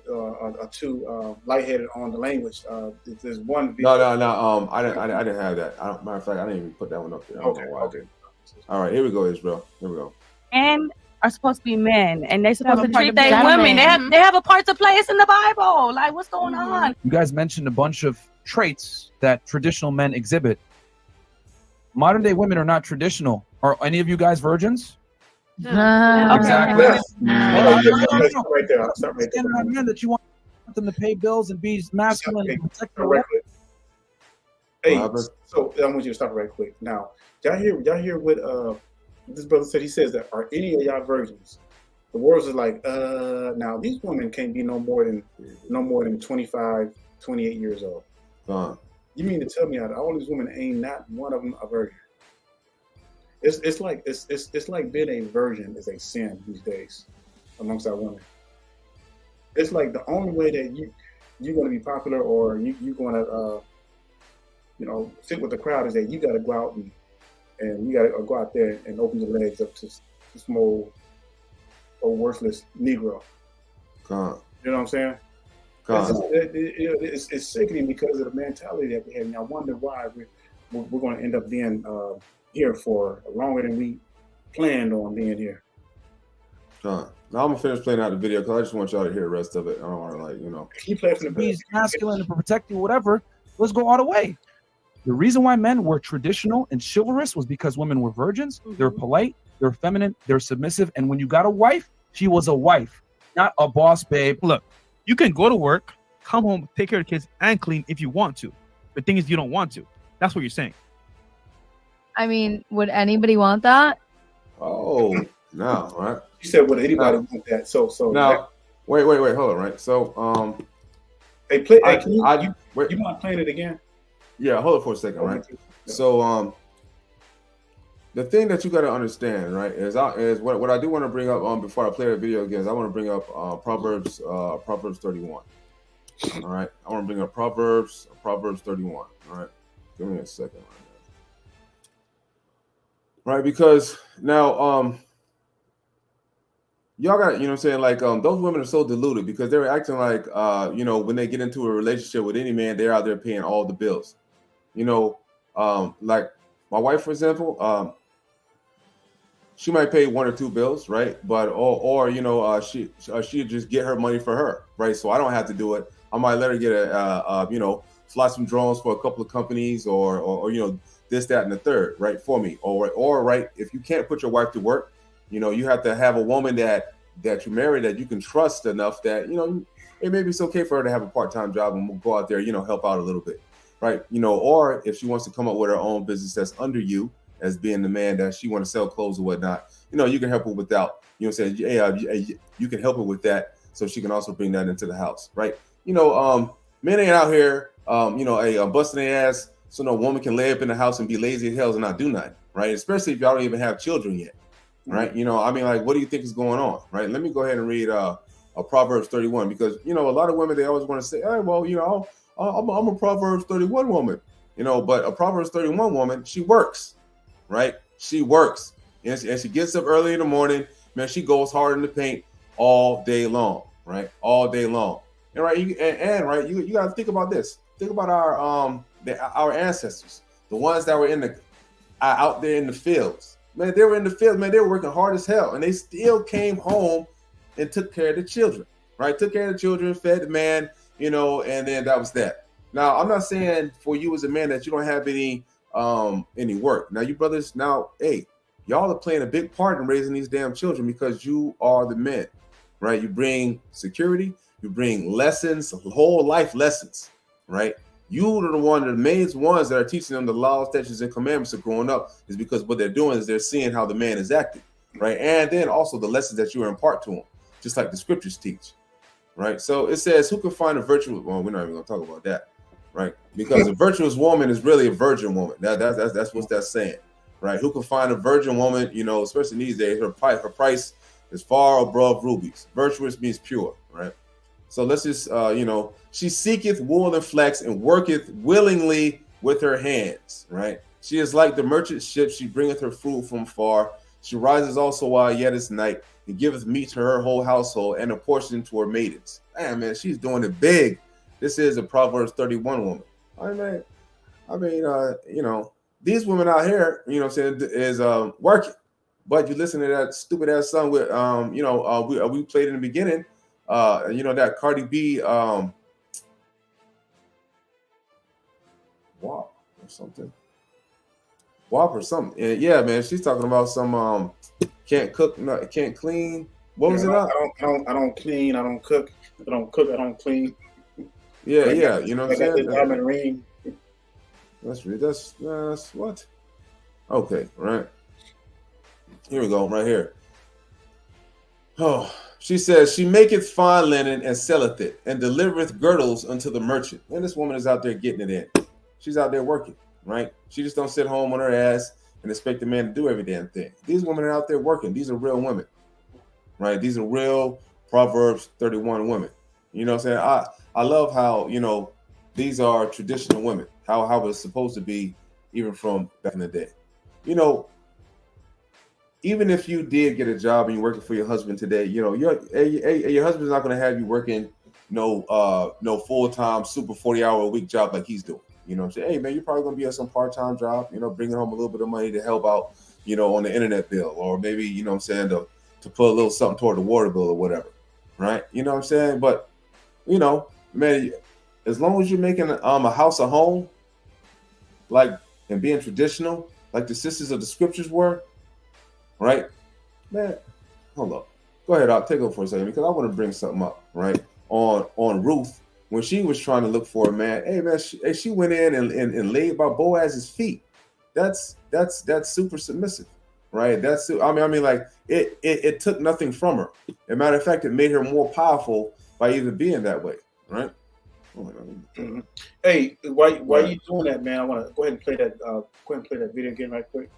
Speaker 1: are too lightheaded on the language. There's one video.
Speaker 4: No. I didn't have that. Matter of fact, I didn't even put that one up there.
Speaker 1: Okay.
Speaker 4: All right, here we go, Israel. Here we go.
Speaker 9: And are supposed to be men, and they're supposed to treat their women. They have a part to play. It's in the Bible. Like, what's going on?
Speaker 10: You guys mentioned a bunch of traits that traditional men exhibit. Modern day women are not traditional. Are any of you guys virgins?
Speaker 9: No.
Speaker 10: Exactly.
Speaker 1: Right there. Stop right there.
Speaker 10: Men that you want them to pay bills and be masculine and protect their
Speaker 1: right. Hey, so I want you to stop right quick. Now, y'all hear what this brother said? He says that, are any of y'all virgins? The words are like, now these women can't be no more than 25, 28 years old. You mean to tell me out of all these women, ain't not one of them a virgin? It's like being a virgin is a sin these days amongst our women. It's like the only way that you're going to be popular or you're going to fit with the crowd is that you got to go out and you got to go out there and open your legs up to some old worthless Negro. You know what I'm saying? It's sickening because of the mentality that we have. And I wonder why we're going to end up being here for longer than we planned on being here.
Speaker 4: Now I'm gonna finish playing out the video because I just want y'all to hear the rest of it. I don't want to
Speaker 1: Keep playing from the
Speaker 10: bees, masculine and protecting whatever. Let's go all the way. The reason why men were traditional and chivalrous was because women were virgins. They're polite, they're feminine, they're submissive, and when you got a wife, she was a wife, not a boss babe.
Speaker 11: Look, you can go to work, come home, take care of the kids, and clean if you want to. The thing is, you don't want to. That's what you're saying.
Speaker 12: I mean, would anybody want that?
Speaker 4: Oh, no, right?
Speaker 1: You said, would anybody want that? So
Speaker 4: now, wait, hold on, right? So,
Speaker 1: hey, play. Can you mind playing it again?
Speaker 4: Yeah, hold it for a second, right? So, the thing that you got to understand, right, is what I do want to bring up before I play the video again. Is I want to bring up Proverbs 31. All right, I want to bring up Proverbs 31. All right, give me a second. Right, because now y'all got, you know what I'm saying, like those women are so deluded because they're acting like when they get into a relationship with any man, they're out there paying all the bills. Like my wife, for example, she might pay 1 or 2 bills, right? But or she just get her money for her, right? So I don't have to do it. I might let her get fly some drones for a couple of companies or this, that, and the third, right, for me. Or right, if you can't put your wife to work, you have to have a woman that that you marry that you can trust enough that, you know, it maybe it's okay for her to have a part-time job and we'll go out there, you know, help out a little bit, right? You know, or if she wants to come up with her own business that's under you as being the man that she want to sell clothes or whatnot, you know, you can help her without, you know, saying, hey, you can help her with that so she can also bring that into the house, right? You know, men ain't out here, you know, busting their ass so no woman can lay up in the house and be lazy as hell and not do nothing, right? Especially if y'all don't even have children yet, right? You know, I mean, like, what do you think is going on, right? Let me go ahead and read a Proverbs 31, because, you know, a lot of women, they always want to say, hey, well, you know, I'm a Proverbs 31 woman, you know, but a Proverbs 31 woman, she works, right? She works, and she gets up early in the morning, man, she goes hard in the paint all day long, right? All day long. And right, you got to think about this. Think about our ancestors, the ones that were out there in the fields. Man, they were in the field, man, they were working hard as hell, and they still came home and took care of the children, right? Took care of the children, fed the man, you know, and then that was that. Now, I'm not saying for you as a man that you don't have any work. Now, you brothers, now, hey, y'all are playing a big part in raising these damn children because you are the men, right? You bring security, you bring lessons, whole life lessons, right? You are the main ones that are teaching them the laws, statutes, and commandments of growing up, is because what they're doing is they're seeing how the man is acting, right? And then also the lessons that you impart to them, just like the scriptures teach, right? So it says, who can find a virtuous, well, we're not even gonna talk about that, right? Because a virtuous woman is really a virgin woman. That's what that's saying, right? Who can find a virgin woman, you know, especially these days, her price is far above rubies. Virtuous means pure, right? So let's just, you know, she seeketh wool and flax and worketh willingly with her hands, right? She is like the merchant ship. She bringeth her food from far. She rises also while yet is night and giveth meat to her whole household and a portion to her maidens. Man, she's doing it big. This is a Proverbs 31 woman. I mean, you know, these women out here, you know what I'm saying, is working. But you listen to that stupid ass song with, you know, we played in the beginning, you know, that Cardi B, WAP or something. WAP or something. And yeah, man, she's talking about some can't cook, no, can't clean. What was it?
Speaker 1: I don't clean. I don't cook. I don't cook. I don't clean.
Speaker 4: Yeah, yeah. You know what I'm saying?
Speaker 1: Diamond ring.
Speaker 4: That's what? Okay, right. Here we go, right here. Oh, she says, she maketh fine linen and selleth it, and delivereth girdles unto the merchant. And this woman is out there getting it in. She's out there working, right? She just don't sit home on her ass and expect the man to do every damn thing. These women are out there working. These are real women, right? These are real Proverbs 31 women. You know what I'm saying? I love how, you know, these are traditional women, how it's supposed to be even from back in the day. You know, even if you did get a job and you're working for your husband today, you know, your husband's not going to have you working no full-time, super 40-hour-a-week job like he's doing. You know what I'm saying? Hey, man, you're probably going to be at some part-time job, you know, bringing home a little bit of money to help out, you know, on the internet bill, or maybe, you know what I'm saying, to put a little something toward the water bill or whatever, right? You know what I'm saying? But, you know, man, as long as you're making a house a home, like, and being traditional, like the sisters of the scriptures were, right? Man, hold up. Go ahead, I'll take over for a second because I want to bring something up, right? On Ruth, when she was trying to look for a man, hey man, she went in and laid by Boaz's feet. That's super submissive, right? I mean, like it took nothing from her. As a matter of fact, it made her more powerful by even being that way, right?
Speaker 1: Mm-hmm. Hey, while you doing that, man, I want to go ahead and play that video again right quick.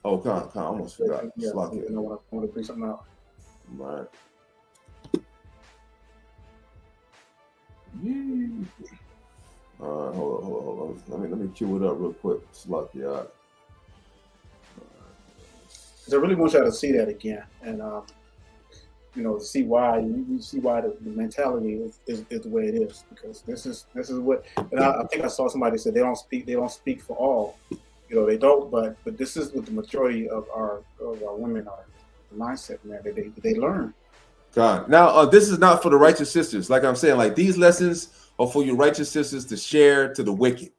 Speaker 4: Oh, come on, I almost forgot.
Speaker 1: Yeah, I want to bring something out.
Speaker 4: Right. Hold on. Let me cue it up real quick. Slocky out.
Speaker 1: I really want y'all to see that again, and you know, to see why you see why the mentality is the way it is, because this is what, and I think I saw somebody say they don't speak for all, you know, they don't, but this is what the majority of our women are, the mindset, man, they learn.
Speaker 4: God. Now, this is not for the righteous sisters. Like I'm saying, like these lessons are for you righteous sisters to share to the wicked,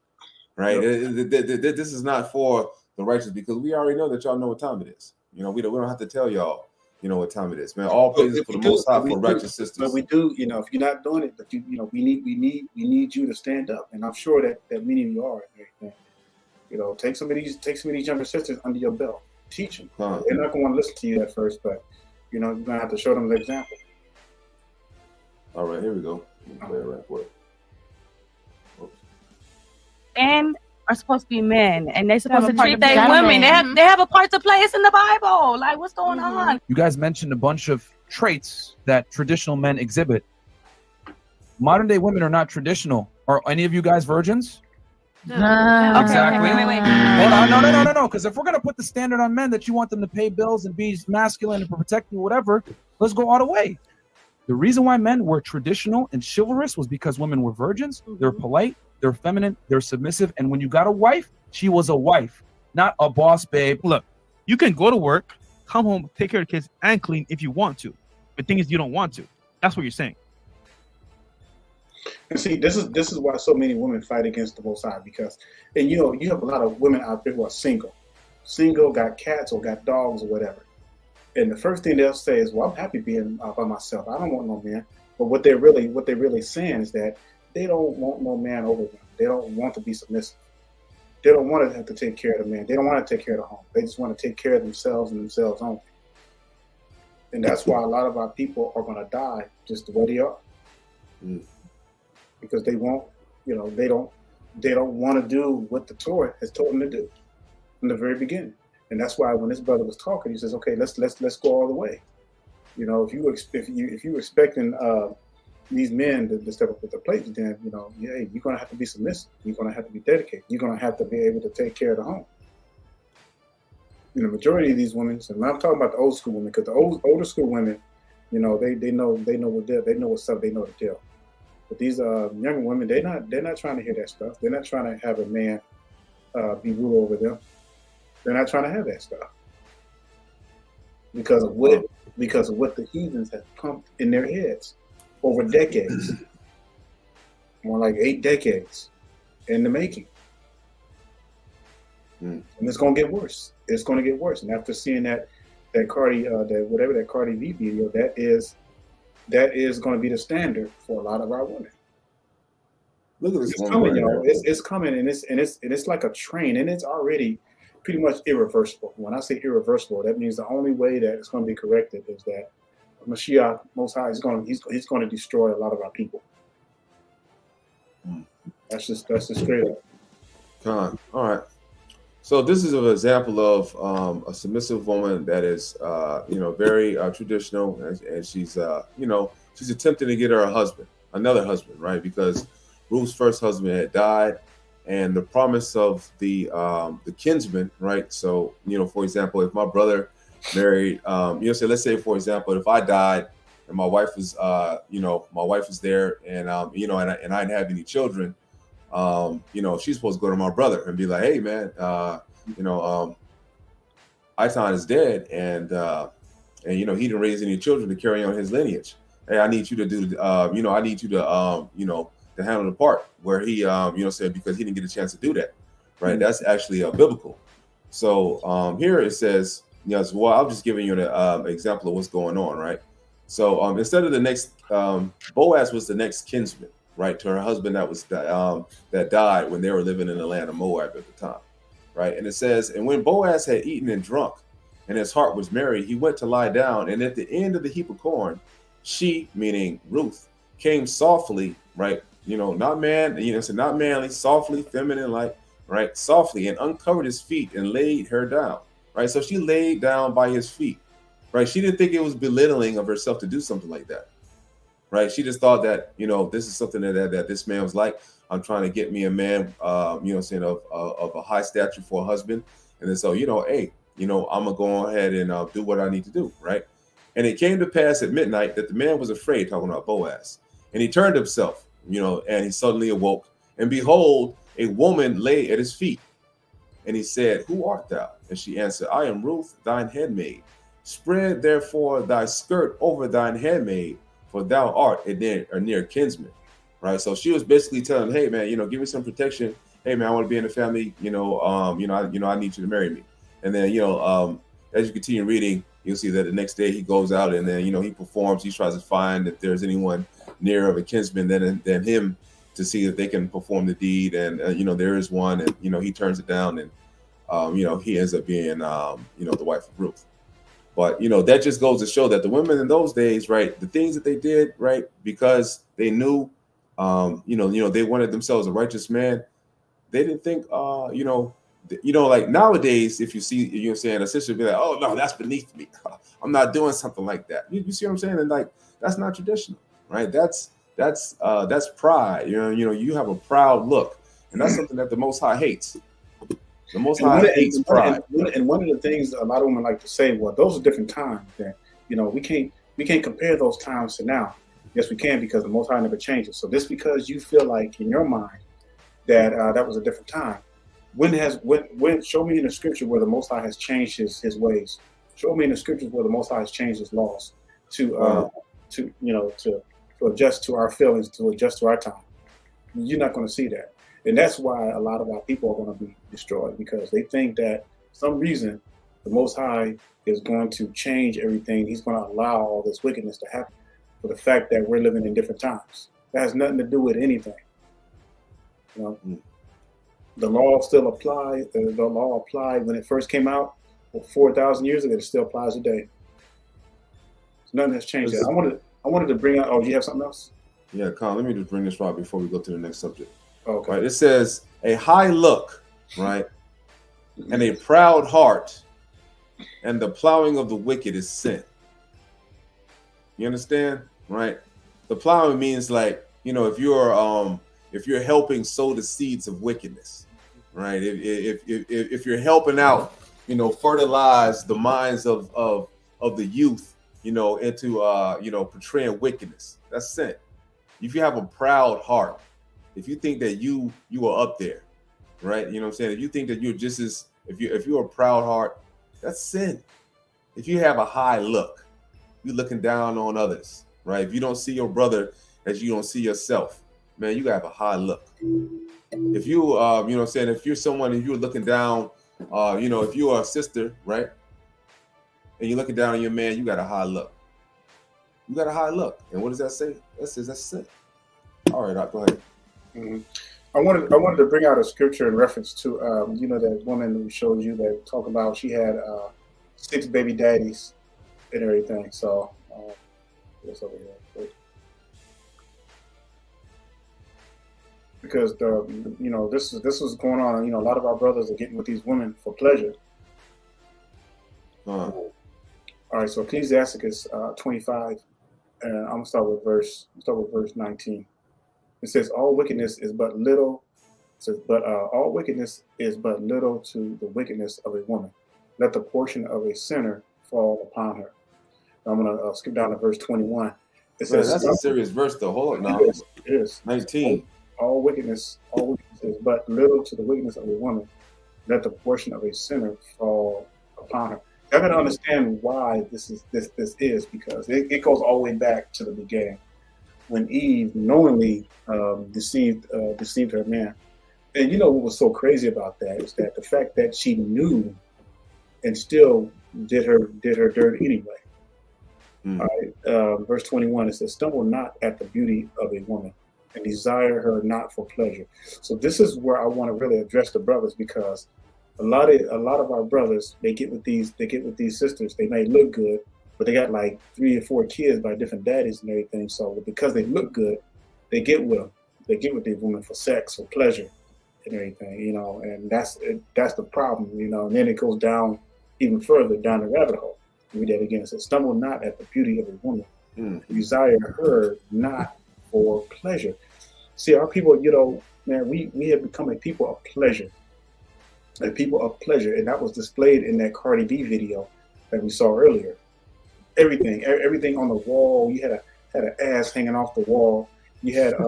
Speaker 4: right? Yep. This is not for the righteous, because we already know that y'all know what time it is. You know, we don't have to tell y'all, you know what time it is, man. All praises for the Most High for righteous sisters.
Speaker 1: But we do, you know, if you're not doing it, but you know, we need you to stand up, and I'm sure that many of you are. You know, take some of these younger sisters under your belt, teach them. They're not going to want to listen to you at first, but you know, you're going to have to show them the example.
Speaker 4: All right, here we go. Right quick.
Speaker 9: And are supposed to be men, and they're supposed to treat their women. They have a part to play. It's in the Bible. Like, what's going on?
Speaker 10: You guys mentioned a bunch of traits that traditional men exhibit. Modern day women are not traditional. Are any of you guys virgins?
Speaker 9: No.
Speaker 10: Exactly.
Speaker 9: Wait.
Speaker 10: Hold on, no. Because if we're gonna put the standard on men that you want them to pay bills and be masculine and protect you, whatever, let's go all the way. The reason why men were traditional and chivalrous was because women were virgins. They're polite. They're feminine, they're submissive, and when you got a wife, she was a wife, not a boss babe.
Speaker 11: Look, you can go to work, come home, take care of the kids, and clean if you want to. The thing is, you don't want to. That's what you're saying.
Speaker 1: And see, this is why so many women fight against the Most High, because, and you know, you have a lot of women out there who are single, got cats or got dogs or whatever, and the first thing they'll say is, "Well, I'm happy being by myself. I don't want no man." But what they're really saying is that they don't want no man over them. They don't want to be submissive. They don't want to have to take care of the man. They don't want to take care of the home. They just want to take care of themselves and themselves only. And that's why a lot of our people are going to die just the way they are. Because they won't, you know, they don't want to do what the Torah has told them to do from the very beginning. And that's why when this brother was talking, he says, "Okay, let's go all the way." You know, if you were expecting these men to step up with the plate, then, you know, yeah, you're going to have to be submissive. You're going to have to be dedicated. You're going to have to be able to take care of the home. You know, majority of these women, and I'm talking about the old school women, because the older school women, you know, they know what's up, they know the deal. But these younger women, they're not trying to hear that stuff. They're not trying to have a man be rule over them. They're not trying to have that stuff because of what the heathens have pumped in their heads over decades, more like 8 decades in the making. And it's going to get worse. It's going to get worse. And after seeing that Cardi B video, that is going to be the standard for a lot of our women.
Speaker 4: Look at this.
Speaker 1: It's coming, y'all. It's coming, and it's like a train, and it's already pretty much irreversible. When I say irreversible, that means the only way that it's going to be corrected is that Mashiach, Most High, he's going to destroy a lot of our people. That's just straight up.
Speaker 4: All right. So this is an example of a submissive woman that is, very traditional, and she's, she's attempting to get her another husband, right? Because Ruth's first husband had died, and the promise of the kinsman, right? So, for example, if my brother married, let's say, for example, if I died and my wife is, there, and and I didn't have any children. She's supposed to go to my brother and be like, "Hey, man, Aitan is dead, and he didn't raise any children to carry on his lineage. Hey, I need you to do, I need you to, to handle the part where he, said, because he didn't get a chance to do that, right? That's actually biblical. So here it says, well, I'm just giving you an example of what's going on, right? So instead of the next, Boaz was the next kinsman, right, to her husband that died when they were living in the land of Moab at the time, right? And it says, and when Boaz had eaten and drunk, and his heart was merry, he went to lie down, and at the end of the heap of corn, she, meaning Ruth, came softly, right? Not not manly, softly, feminine, like, right, softly, and uncovered his feet and laid her down, right? So she laid down by his feet, right? She didn't think it was belittling of herself to do something like that. Right. She just thought that, this is something that this man was like, I'm trying to get me a man, of a high stature for a husband. And then so, hey, I'm going to go ahead and do what I need to do. Right. And it came to pass at midnight that the man was afraid, talking about Boaz, and he turned himself, and he suddenly awoke. And behold, a woman lay at his feet. And he said, "Who art thou?" And she answered, "I am Ruth, thine handmaid. Spread therefore thy skirt over thine handmaid, for thou art a near kinsman," right? So she was basically telling him, "Hey, man, give me some protection. Hey, man, I want to be in the family. I need you to marry me." And then, as you continue reading, you'll see that the next day he goes out and then, he performs. He tries to find if there's anyone near of a kinsman than him to see if they can perform the deed. And, there is one, and, he turns it down, and, he ends up being, the wife of Ruth. But, that just goes to show that the women in those days, right, the things that they did, right, because they knew, they wanted themselves a righteous man. They didn't think, like nowadays, if you see, a sister be like, oh, no, that's beneath me. I'm not doing something like that. You see what I'm saying? And like, that's not traditional, right? That's pride. You have a proud look, and that's something that the Most High hates. The Most High hates pride.
Speaker 1: And one of the things a lot of women like to say, well, those are different times. That we can't compare those times to now. Yes, we can, because the Most High never changes. So just because you feel like in your mind that that was a different time, when show me in the Scripture where the Most High has changed his ways. Show me in the Scriptures where the Most High has changed his laws to adjust to our feelings, to adjust to our time. You're not going to see that. And that's why a lot of our people are going to be destroyed, because they think that for some reason the Most High is going to change everything. He's going to allow all this wickedness to happen for the fact that we're living in different times. That has nothing to do with anything. The law still applies. The law applied when it first came out 4,000 years ago. It still applies today. Nothing has changed. I wanted to bring out. Oh, you have something else?
Speaker 4: Yeah, Con, let me just bring this right before we go to the next subject.
Speaker 1: Okay.
Speaker 4: Right, it says a high look, right, and a proud heart, and the plowing of the wicked is sin. You understand, right? The plowing means like, if you're helping sow the seeds of wickedness, right? If you're helping out, fertilize the minds of the youth, into portraying wickedness, that's sin. If you have a proud heart, if you think that you are up there, right? You know what I'm saying? If you think that you're just as, if you're a proud heart, that's sin. If you have a high look, you're looking down on others, right? If you don't see your brother as you don't see yourself, man, you gotta have a high look. If you, if you're someone and you're looking down, if you are a sister, right? And you're looking down on your man, you got a high look. You got a high look. And what does that say? That says that's sin. All right, go ahead.
Speaker 1: Mm-hmm. I wanted to bring out a scripture in reference to that woman who showed you that talk about she had 6 baby daddies and everything. So what's over here? Because this is going on. A lot of our brothers are getting with these women for pleasure. All right, so Ecclesiasticus 25, and I'm gonna start with verse 19. It says, all wickedness is but little. It says, but all wickedness is but little to the wickedness of a woman. Let the portion of a sinner fall upon her. I'm gonna skip down to verse 21. It says,
Speaker 4: that's a serious verse, though. Hold on now.
Speaker 1: It is
Speaker 4: 19.
Speaker 1: All wickedness is but little to the wickedness of a woman. Let the portion of a sinner fall upon her. I gotta understand why this is because it goes all the way back to the beginning, when Eve knowingly deceived her man. And what was so crazy about that is that the fact that she knew and still did her dirt anyway. All right, verse 21, it says, stumble not at the beauty of a woman and desire her not for pleasure. So this is where I want to really address the brothers, because a lot of our brothers, they get with these sisters. They may look good, but they got like 3 or 4 kids by different daddies and everything. So because they look good, they get with them. They get with these women for sex, for pleasure, and everything. And that's the problem. And then it goes down even further down the rabbit hole. Read that again. It says, stumble not at the beauty of a woman, desire her not for pleasure. See, our people, man, we have become a people of pleasure. A people of pleasure, and that was displayed in that Cardi B video that we saw earlier. Everything on the wall. You had an ass hanging off the wall. You had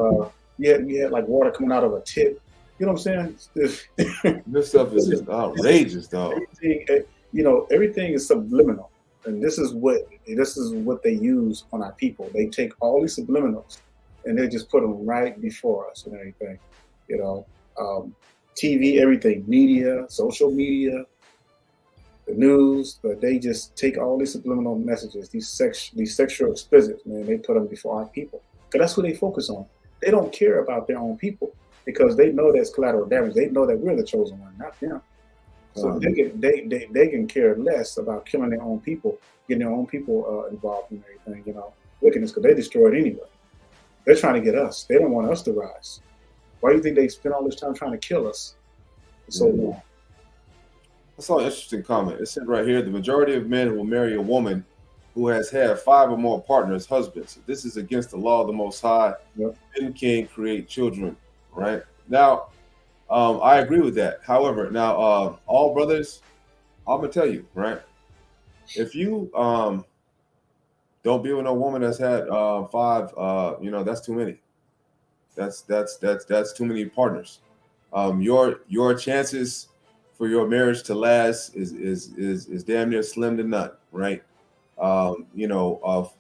Speaker 1: like water coming out of a tip. You know what I'm saying?
Speaker 4: This stuff is just outrageous, though.
Speaker 1: Everything is subliminal, and this is what they use on our people. They take all these subliminals and they just put them right before us and everything. TV, everything, media, social media, the news, but they just take all these subliminal messages, these sexual explicit, man, they put them before our people. Because that's who they focus on. They don't care about their own people because they know that's collateral damage. They know that we're the chosen one, not them. So they can care less about killing their own people, getting their own people involved in everything, you know, wickedness, because they destroy it anyway. They're trying to get us. They don't want us to rise. Why do you think they spend all this time trying to kill us for so long?
Speaker 4: I saw an interesting comment. It said right here, the majority of men will marry a woman who has had 5 or more partners, husbands. This is against the law of the Most High. Yep. Men can't create children, right? Now, I agree with that. However, now, all brothers, I'm going to tell you, right? If you don't be with a woman that's had 5, you know, that's too many. That's too many partners. Your chances for your marriage to last is damn near slim to none, right? You know,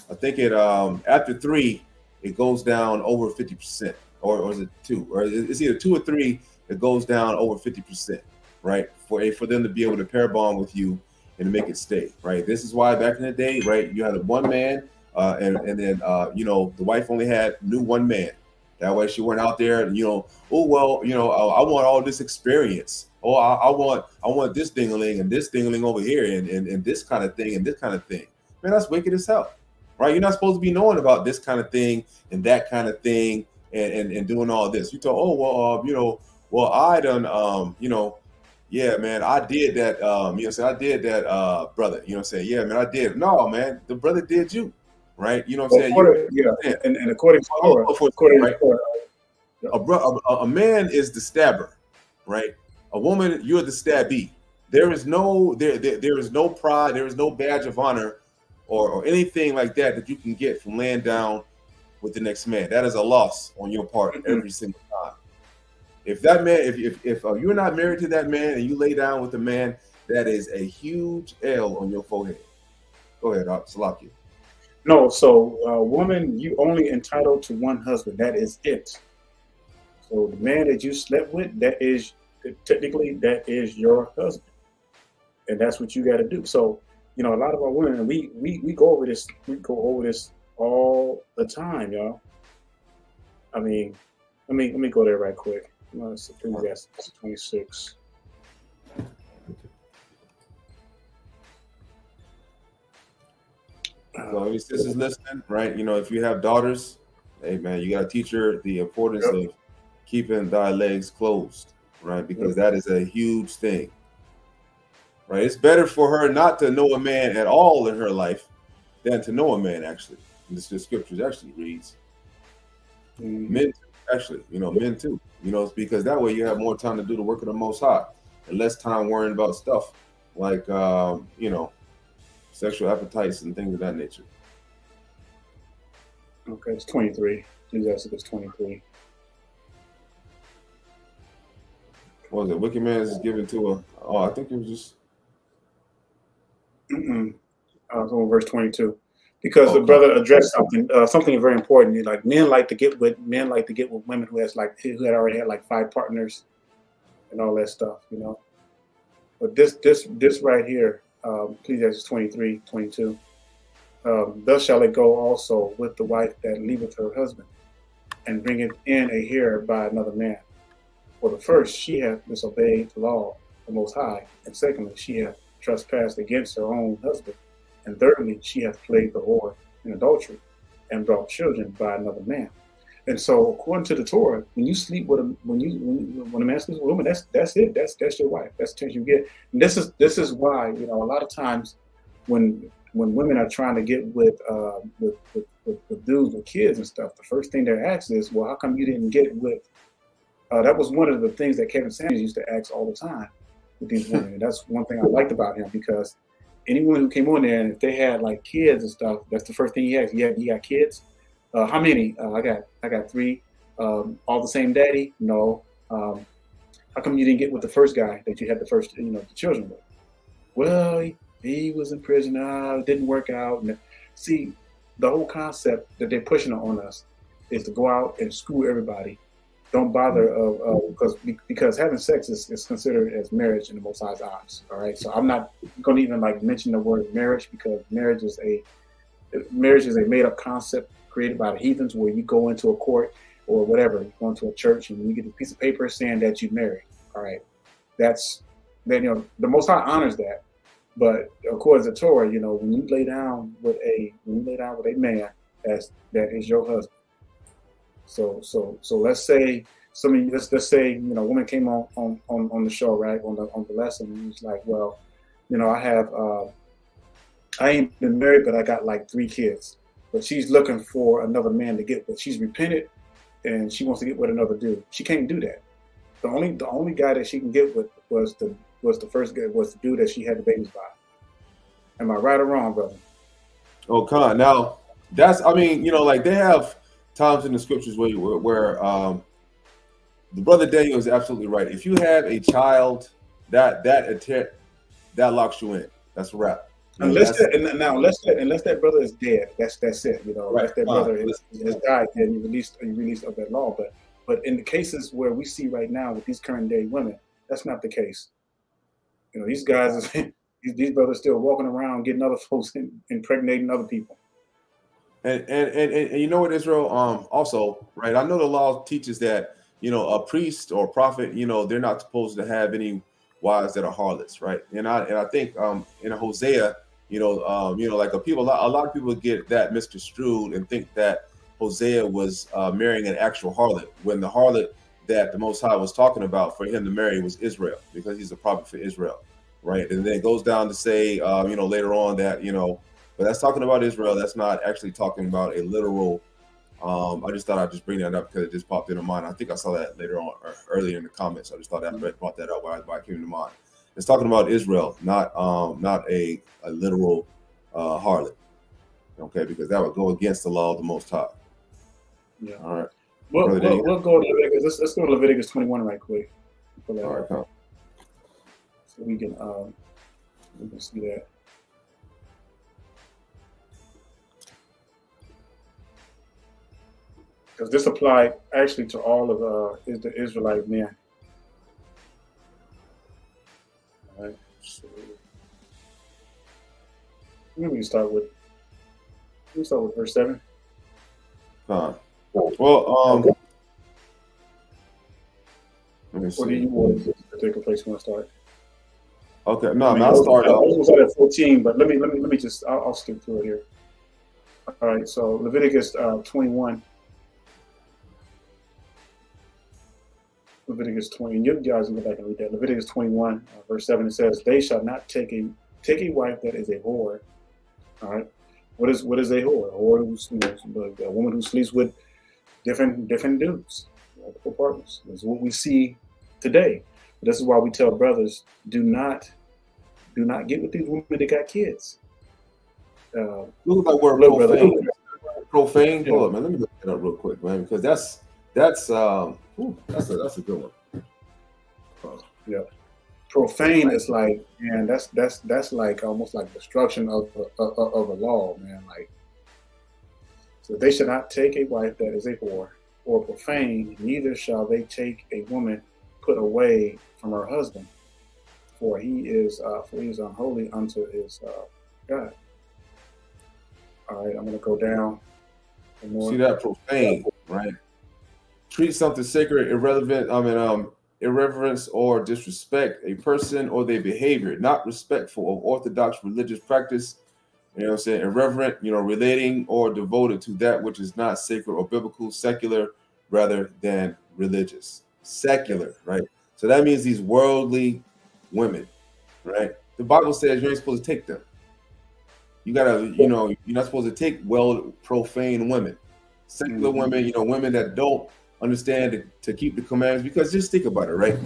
Speaker 4: I think it after 3 it goes down over 50%, or is it 2? Or it's either 2 or 3. It goes down over 50%, right? For them to be able to pair bond with you and to make it stay, right? This is why back in the day, right, you had one man, and then you know, the wife only knew one man. That way she went out there and, you know, oh, well, you know, I want all this experience. Oh, I want this ding-a-ling and this ding-a-ling over here and this kind of thing and this kind of thing. Man, that's wicked as hell, right? You're not supposed to be knowing about this kind of thing and that kind of thing and doing all this. You thought, oh, well, you know, well, I done, you know, yeah, man, I did that. You know, I did that, brother. You know what I'm saying? Yeah, man, I did. No, man, the brother did you. Right, you know what I'm saying?
Speaker 1: Yeah, and according to Torah,
Speaker 4: a man is the stabber, right? A woman, you're the stabbee. There is no there is no pride, there is no badge of honor, or anything like that you can get from laying down with the next man. That is a loss on your part every single time. If that man, if you're not married to that man and you lay down with the man, that is a huge L on your forehead. Go ahead, Salakia.
Speaker 1: No, so woman, you only entitled to one husband. That is it. So the man that you slept with, that is technically your husband, and that's what you got to do. So you know, a lot of our women, we go over this. We go over this all the time, y'all. I mean, let me go there right quick. It's Ecclesiastes 26.
Speaker 4: So if your sister's listening, right? You know, if you have daughters, hey man, you gotta teach her the importance of keeping thy legs closed, right? Because that is a huge thing, right? It's better for her not to know a man at all in her life than to know a man. Actually, the scriptures actually reads, men actually, you know, men too. You know, it's because that way you have more time to do the work of the Most High and less time worrying about stuff like you know, sexual appetites and things of that nature.
Speaker 1: Okay, it's 23. Ecclesiastes 23.
Speaker 4: What was it? Wicked man is given to a. Oh, I think it was just.
Speaker 1: I was on verse 22, because the brother addressed something very important. Like men like to get with women who had already had like 5 partners, and all that stuff, you know. But this right here. Ecclesiastes 23, 22. Thus shall it go also with the wife that leaveth her husband, and bringeth in a heir by another man. For the first, she hath disobeyed the law of the Most High, and secondly, she hath trespassed against her own husband, and thirdly, she hath played the whore in adultery, and brought children by another man. And so, according to the Torah, when you sleep with when a man sleeps with a woman, that's it. That's your wife. That's the attention you get. And this is why, you know, a lot of times when women are trying to get with dudes with kids and stuff, the first thing they're asked is, well, how come you didn't get with? That was one of the things that Kevin Sanders used to ask all the time with these women. And that's one thing I liked about him, because anyone who came on there and if they had like kids and stuff, that's the first thing he asked. You got kids? How many? I got 3. All the same daddy? No. How come you didn't get with the first guy that you had the children with? Well, he was in prison. It didn't work out. And see, the whole concept that they're pushing on us is to go out and screw everybody don't bother because having sex is considered as marriage in the Most High's eyes. All right, so I'm not going to even like mention the word marriage, because marriage is a made up concept created by the heathens, where you go into a court or whatever, you go into a church and you get a piece of paper saying that you married. All right, then the Most High honors that. But according to Torah, when you lay down with a man, that is your husband. So let's say let's say a woman came on the show, right, on the lesson, and he's like, well, I ain't been married, but I got like 3 kids, but she's looking for another man to get with. She's repented and she wants to get with another dude. She can't do that. The only guy that she can get with was the dude that she had the babies by. Am I right or wrong, brother?
Speaker 4: Oh, Con. Now that's, like they have times in the scriptures where the brother Daniel is absolutely right. If you have a child, that locks you in. That's a wrap.
Speaker 1: Unless that brother is dead, that's it. Unless that brother has died, then you released of that law. But in the cases where we see right now with these current day women, that's not the case. These guys, these brothers still walking around getting other folks impregnating other people.
Speaker 4: And you know what, Israel? Also, right? I know the law teaches that a priest or a prophet, they're not supposed to have any wives that are harlots, right? And I think in Hosea, a lot of people get that misconstrued and think that Hosea was marrying an actual harlot, when the harlot that the Most High was talking about for him to marry was Israel, because he's a prophet for Israel, right? And then it goes down to say, later on that, but that's talking about Israel. That's not actually talking about a literal. I just thought I'd just bring that up because it just popped into mind. I think I saw that later on, earlier in the comments. I just thought that brought that up why it came to mind. It's talking about Israel, not a literal harlot. Okay, because that would go against the law of the Most High.
Speaker 1: Yeah.
Speaker 4: All right.
Speaker 1: We'll go to Leviticus. Let's go to Leviticus 21 right quick. All right. So we can see that. Because this applied actually to all of the Israelite men. All right. So we start with verse 7.
Speaker 4: Well, let me see.
Speaker 1: Or do you want to take a place you want to start?
Speaker 4: Okay, I'll start.
Speaker 1: I was going to start at 14, but let me just I'll skip through it here. All right, so Leviticus 21. Leviticus 20, and you guys can go back and read that. Leviticus 21, verse 7, it says, "They shall not take a wife that is a whore." All right, what is a whore? A whore, a woman who sleeps with different dudes, multiple partners. This is what we see today. This is why we tell brothers, do not get with these women that got kids.
Speaker 4: Look like we're profane. Hold up, man. Let me look it up real quick, man, because that's a good one.
Speaker 1: Yeah, profane is like, man, that's like almost like destruction of a law, man. Like, so they should not take a wife that is a whore or profane. Neither shall they take a woman put away from her husband, for he is unholy unto his God. All right, I'm gonna go down.
Speaker 4: See that profane, right? Treat something sacred, irreverence or disrespect a person or their behavior, not respectful of orthodox religious practice. You know what I'm saying? Irreverent, relating or devoted to that which is not sacred or biblical, secular rather than religious. Secular, right? So that means these worldly women, right? The Bible says you ain't supposed to take them. You gotta, you're not supposed to take profane women, secular women, women that don't understand to keep the commandments. Because just think about it, right?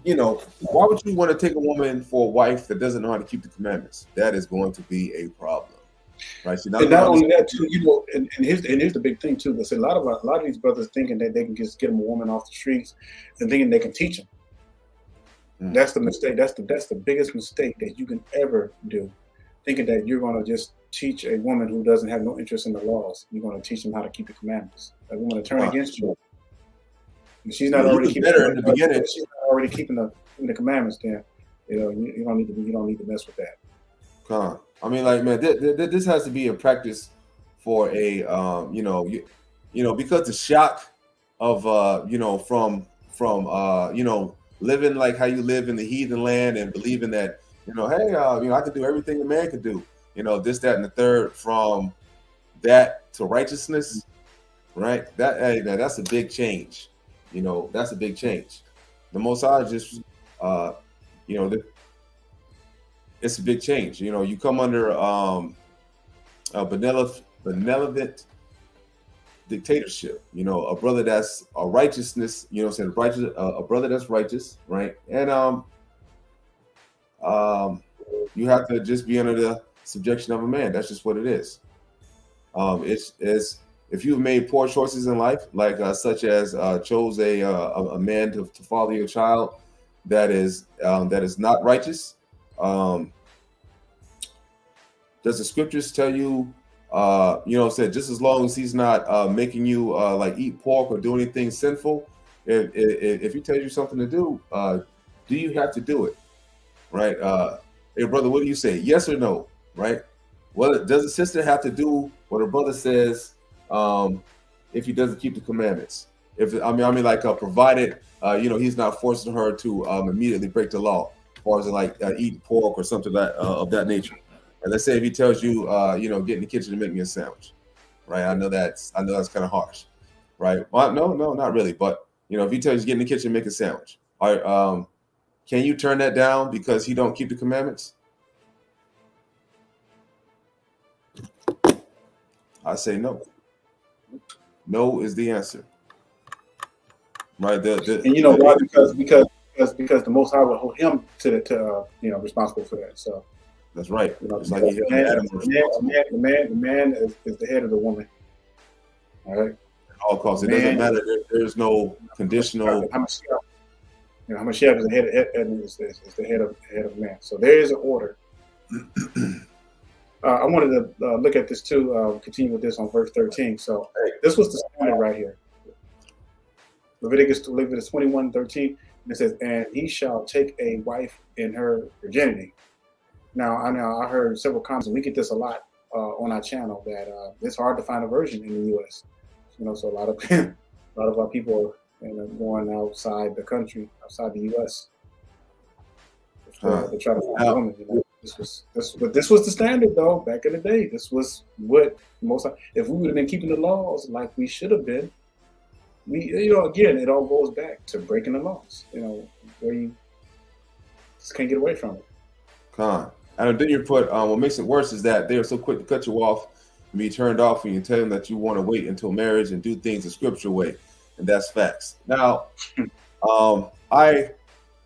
Speaker 4: Why would you want to take a woman for a wife that doesn't know how to keep the commandments? That is going to be a problem, right? So
Speaker 1: and not only that, too, and here's the big thing too. Because a lot of these brothers thinking that they can just get them a woman off the streets and thinking they can teach them. That's the mistake. That's the biggest mistake that you can ever do. Thinking that you're going to just teach a woman who doesn't have no interest in the laws. You're going to teach them how to keep the commandments. A woman to turn against you. If she's not already keeping
Speaker 4: better in the beginning.
Speaker 1: She's not already keeping the commandments. Then you don't need to mess with that.
Speaker 4: I mean, like, man, this has to be a practice for a because the shock of from living like how you live in the heathen land and believing that hey, I can do everything a man could do, this, that, and the third, from that to righteousness, right? That's a big change. That's a big change. The Most High just it's a big change. You come under a benevolent dictatorship. A brother that's a righteousness. Righteous, a brother that's righteous, right? And you have to just be under the subjection of a man. That's just what it is. It's if you've made poor choices in life, like such as chose a man to father your child that is not righteous. Does the scriptures tell you, said just as long as he's not making you like eat pork or do anything sinful, if he tells you something to do you have to do it, right? Hey brother, what do you say? Yes or no, right? Well, does the sister have to do what her brother says if he doesn't keep the commandments? Provided he's not forcing her to immediately break the law, as far as like eating pork or something of that nature. And let's say if he tells you, get in the kitchen and make me a sandwich, right? I know that's kind of harsh, right? Well, no, not really. But if he tells you get in the kitchen and make a sandwich, all right, can you turn that down because he don't keep the commandments? I say no. No is the answer, right?
Speaker 1: And you know why? Because the Most High will hold him to responsible for that. So.
Speaker 4: That's right.
Speaker 1: It's like the man is the head of the woman. All right.
Speaker 4: At all costs. It doesn't matter. There's no conditional.
Speaker 1: Hamashiach is the head of the man. So there is an order. I wanted to look at this too. Continue with this on verse 13. So this was the standard right here. Leviticus 21:13. And it says, "And he shall take a wife in her virginity." Now, I heard several comments, and we get this a lot on our channel, that it's hard to find a virgin in the U.S. So a lot of our people are going outside the country, outside the U.S. to try to find a woman. This was the standard, though, back in the day. This was what if we would have been keeping the laws like we should have been. Again, it all goes back to breaking the laws. Where you just can't get away from it.
Speaker 4: And then you put what makes it worse is that they are so quick to cut you off and be turned off when you tell them that you want to wait until marriage and do things the scriptural way, and that's facts. Now,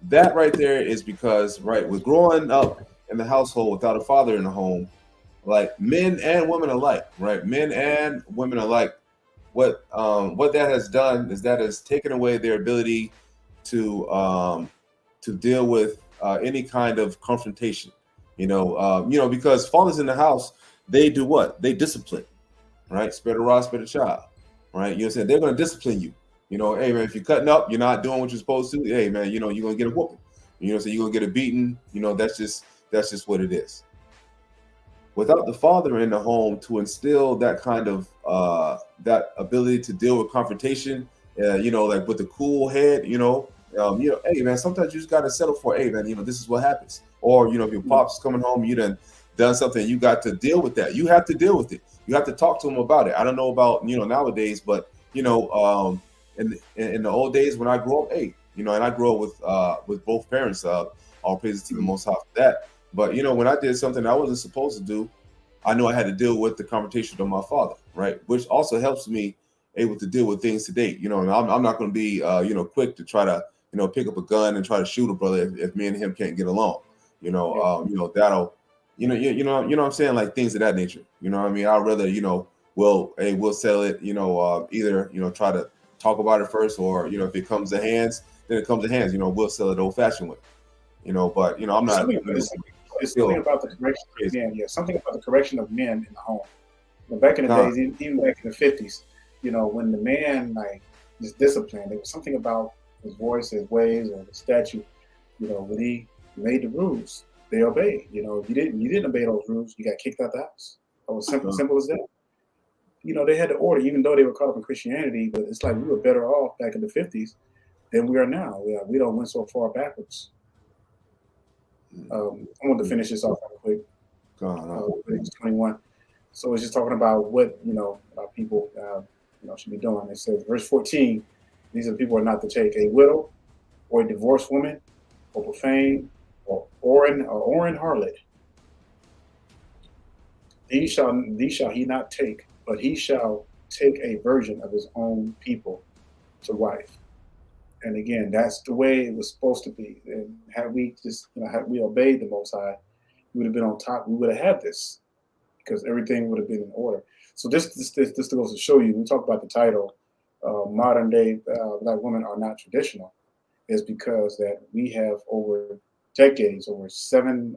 Speaker 4: that right there is because with growing up in the household without a father in the home, like men and women alike, right? Men and women alike, what that has done is that has taken away their ability to deal with any kind of confrontation. Because fathers in the house, they do what? They discipline, right? Spare the rod, spare the child, right? They're going to discipline you. Hey man, if you're cutting up, you're not doing what you're supposed to. Hey man, you're going to get a whooping. So you're going to get a beating. That's just what it is. Without the father in the home to instill that kind of that ability to deal with confrontation, like with the cool head, hey man, sometimes you just got to settle for, hey man, this is what happens. Or, if your pop's coming home, you done something, you got to deal with that. You have to deal with it. You have to talk to him about it. I don't know about, nowadays, but, in the old days when I grew up, and I grew up with both parents, all praises to the Most High for that. But, when I did something I wasn't supposed to do, I knew I had to deal with the confrontation of my father, right? Which also helps me able to deal with things today. And I'm not going to be, quick to try to, pick up a gun and try to shoot a brother if me and him can't get along. That'll, what I'm saying, like things of that nature. What I mean? I'd rather, we'll settle it, either, try to talk about it first, or, if it comes to hands, then it comes to hands, we'll settle it old fashioned way, but, I'm not.
Speaker 1: It's something about the correction of men. Yeah, something about the correction of men in the home. Back in the days, even back in the 50s, when the man, like, this discipline. There was something about his voice, his ways, or the statute. When he made the rules, they obeyed. If you didn't obey those rules, you got kicked out the house. It was simple as that. They had the order, even though they were caught up in Christianity. But it's like we were better off back in the 50s than we are now. We don't went so far backwards. I want to finish this off real quick. Page 21. So it's just talking about what people should be doing. It says, verse 14, these are the people who are not to take: a widow, or a divorced woman, or profane, or an harlot. These shall he not take, but he shall take a virgin of his own people to wife. And again, that's the way it was supposed to be. And had we had we obeyed the Most High, we would have been on top. We would have had this, because everything would have been in order. So this goes to show you. We talk about the title, modern day black women are not traditional, is because that we have over decades, over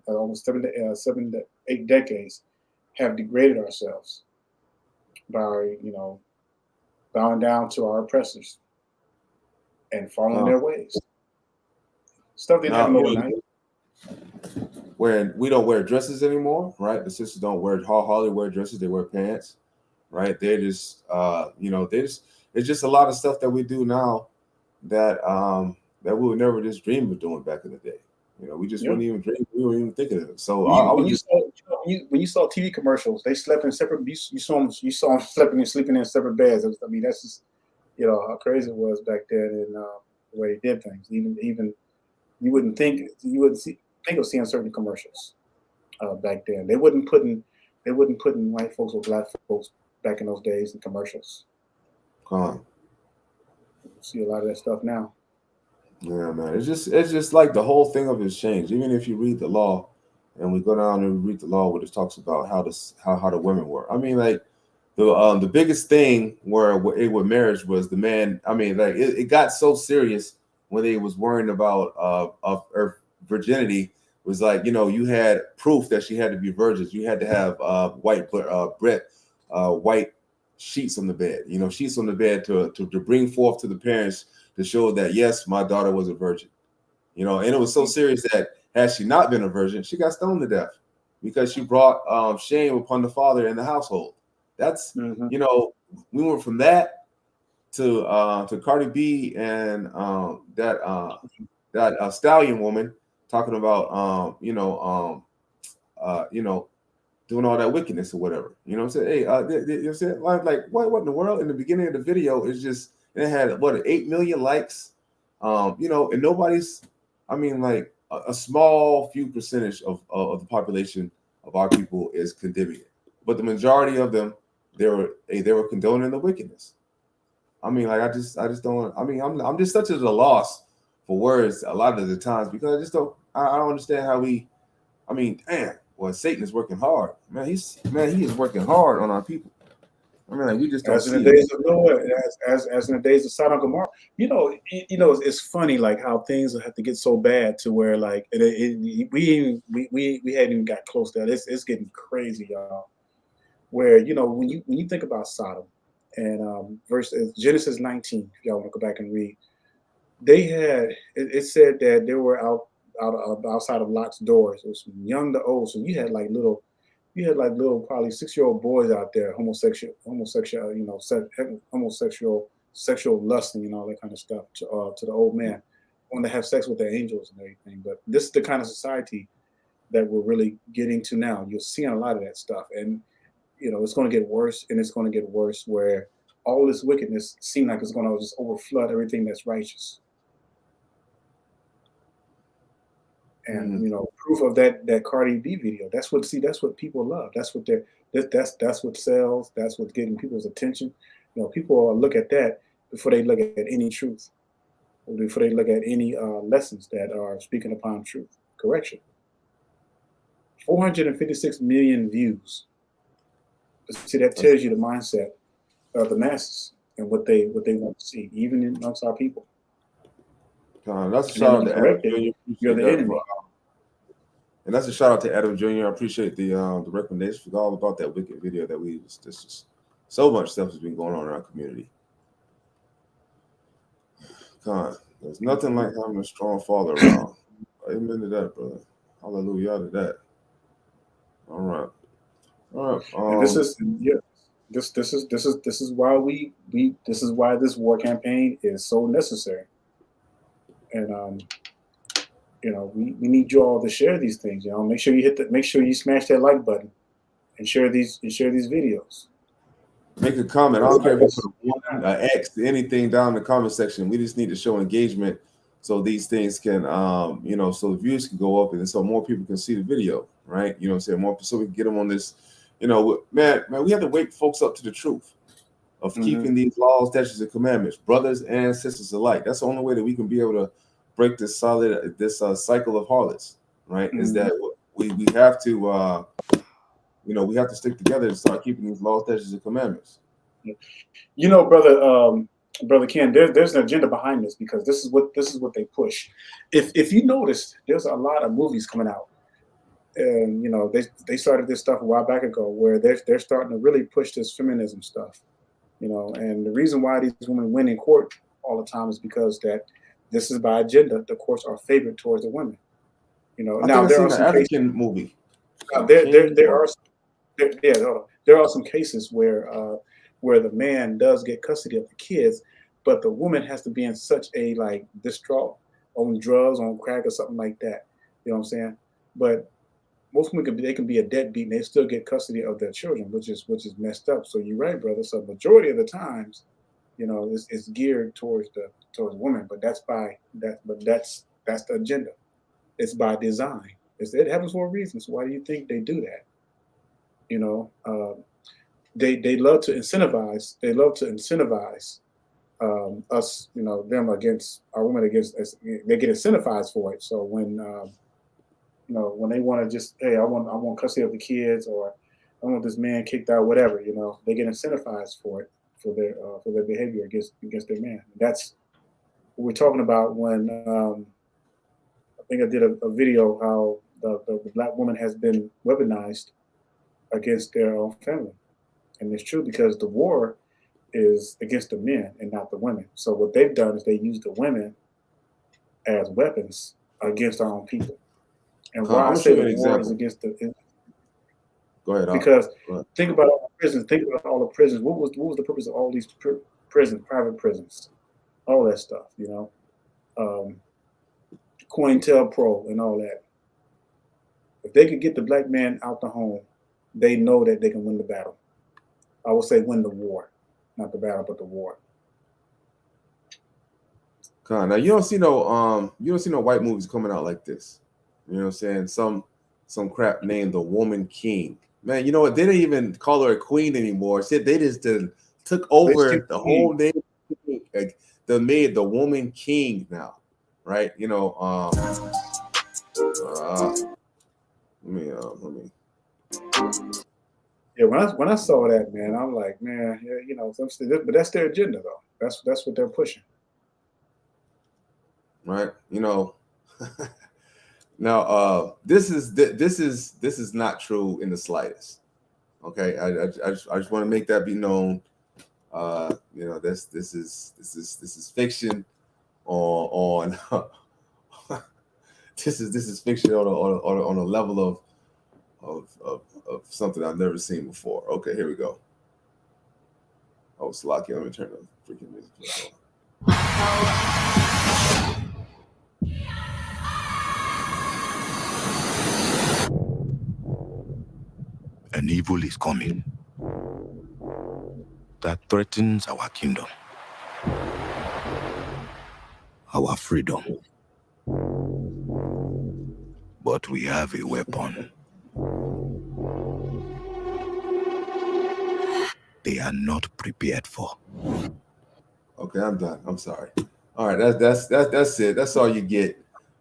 Speaker 1: almost 7 to 8 decades, have degraded ourselves by bowing down to our oppressors and following their ways. Stuff didn't happen overnight.
Speaker 4: Where we don't wear dresses anymore, right? The sisters don't hardly wear dresses; they wear pants, right? They're just, it's just a lot of stuff that we do now that that we would never just dream of doing back in the day. We just wouldn't even dream. We weren't even thinking of it. So when
Speaker 1: you saw TV commercials, they slept in separate. You saw them sleeping in separate beds. That's just how crazy it was back then, and the way they did things. Even you wouldn't think of seeing certain commercials back then. They wouldn't putting white folks or black folks back in those days in commercials. See a lot of that stuff now.
Speaker 4: Yeah, man. It's just like the whole thing of it's changed. Even if you read the law, and we go down and read the law where it talks about how the women were. Like the biggest thing with marriage was the man. It got so serious when they was worrying about of her virginity. Was like, you had proof that she had to be virgins. You had to have white sheets on the bed. Sheets on the bed to bring forth to the parents to show that, yes, my daughter was a virgin. And it was so serious that had she not been a virgin, she got stoned to death because she brought shame upon the father in the household. That's we went from that to Cardi B and that Stallion woman talking about doing all that wickedness or whatever. I'm saying? Hey, I'm saying? Like what in the world? In the beginning of the video, it's just it had 8 million likes, and nobody's. A small few percentage of the population of our people is condemning it, but the majority of them they were condoning the wickedness. I just don't. I'm just such at a loss for words a lot of the times because I just don't. I don't understand how we. Damn. Well, Satan is working hard, man. He is working hard on our people. We just don't. As in the days of Noah,
Speaker 1: as in the days of Sodom and Gomorrah. It's funny like how things have to get so bad to where like we hadn't even got close to that. It's getting crazy, y'all. Where when you think about Sodom and Genesis 19, if y'all want to go back and read, they had it said that they were outside of Lot's doors. It was from young to old. So you had like little probably 6-year-old boys out there, homosexual, sexual lusting and all that kind of stuff to the old man, wanting to have sex with the angels and everything. But this is the kind of society that we're really getting to now. You're seeing a lot of that stuff, and it's going to get worse, and it's going to get worse where all this wickedness seems like it's going to just overflood everything that's righteous. And proof of that Cardi B video. That's what people love. That's what that's what sells. That's what's getting people's attention. People look at that before they look at any truth, or before they look at any lessons that are speaking upon truth. Correction. 456 million views. See, that tells you the mindset of the masses and what they want to see, even amongst our people.
Speaker 4: That's a shout out to Adam Jr. You're the enemy. And that's a shout out to Adam Jr. I appreciate the recommendation. It's all about that wicked video that we just so much stuff has been going on in our community. Con, there's nothing like having a strong father around. Amen to that, brother. Hallelujah to that. All right.
Speaker 1: And this is why this is why this war campaign is so necessary. And we need you all to share these things. Make sure you smash that like button and share these videos.
Speaker 4: Make a comment. I don't care if you put one, X, anything down in the comment section. We just need to show engagement so these things can, so the views can go up and so more people can see the video, right? You know what I'm saying? More so we can get them on this. Man, we have to wake folks up to the truth of keeping these laws, statutes, and commandments, brothers and sisters alike. That's the only way that we can be able to break this cycle of harlots, right? Is that we have to we have to stick together and start keeping these laws, statutes, and commandments.
Speaker 1: Brother Ken, there's an agenda behind this because this is what they push. If you notice, there's a lot of movies coming out, and they started this stuff a while back ago where they're starting to really push this feminism stuff, and the reason why these women win in court all the time is because that this is by agenda. The courts are favored towards the women. Now there are some
Speaker 4: African movie.
Speaker 1: There are some cases where the man does get custody of the kids, but the woman has to be in such a distraught, on drugs, on crack, or something like that. You know what I'm saying? But most women can be a deadbeat and they still get custody of their children, which is messed up. So you're right, brother. So majority of the times, it's geared towards women, but that's the agenda. It's by design. It happens for a reason. So why do you think they do that? They love to incentivize. They love to incentivize us, them against our women against us. They get incentivized for it. So when they want to just, hey, I want custody of the kids, or I want this man kicked out, whatever, they get incentivized for it, for their behavior against their man. That's what we're talking about when I think I did a video how the black woman has been weaponized against their own family. And it's true because the war is against the men and not the women. So what they've done is they use the women as weapons against our own people. And why I say the war is against the...
Speaker 4: Go ahead.
Speaker 1: Because think about all the prisons. Think about all the prisons. What was the purpose of all these prisons, private prisons, all that stuff, COINTELPRO and all that. If they could get the black man out the home, they know that they can win the battle. I would say win the war, not the battle, but the war.
Speaker 4: Now you don't see no white movies coming out like this. You know what I'm saying? Some crap named The Woman King. Man, you know what? They didn't even call her a queen anymore. Said they just took over the whole name. They made The Woman King now, right? Let me.
Speaker 1: Yeah, when I saw that, man, I'm like, man, but that's their agenda, though. That's what they're pushing.
Speaker 4: Right. Now, this is not true in the slightest. Okay, I just want to make that be known. This is fiction on this is fiction on a level of something I've never seen before. Okay, here we go. Oh, Slocky, let me turn the freaking music on.
Speaker 13: An evil is coming that threatens our kingdom, our freedom. But we have a weapon. They are not prepared for.
Speaker 4: Okay, I'm done. I'm sorry. All right, that's it. That's all you get.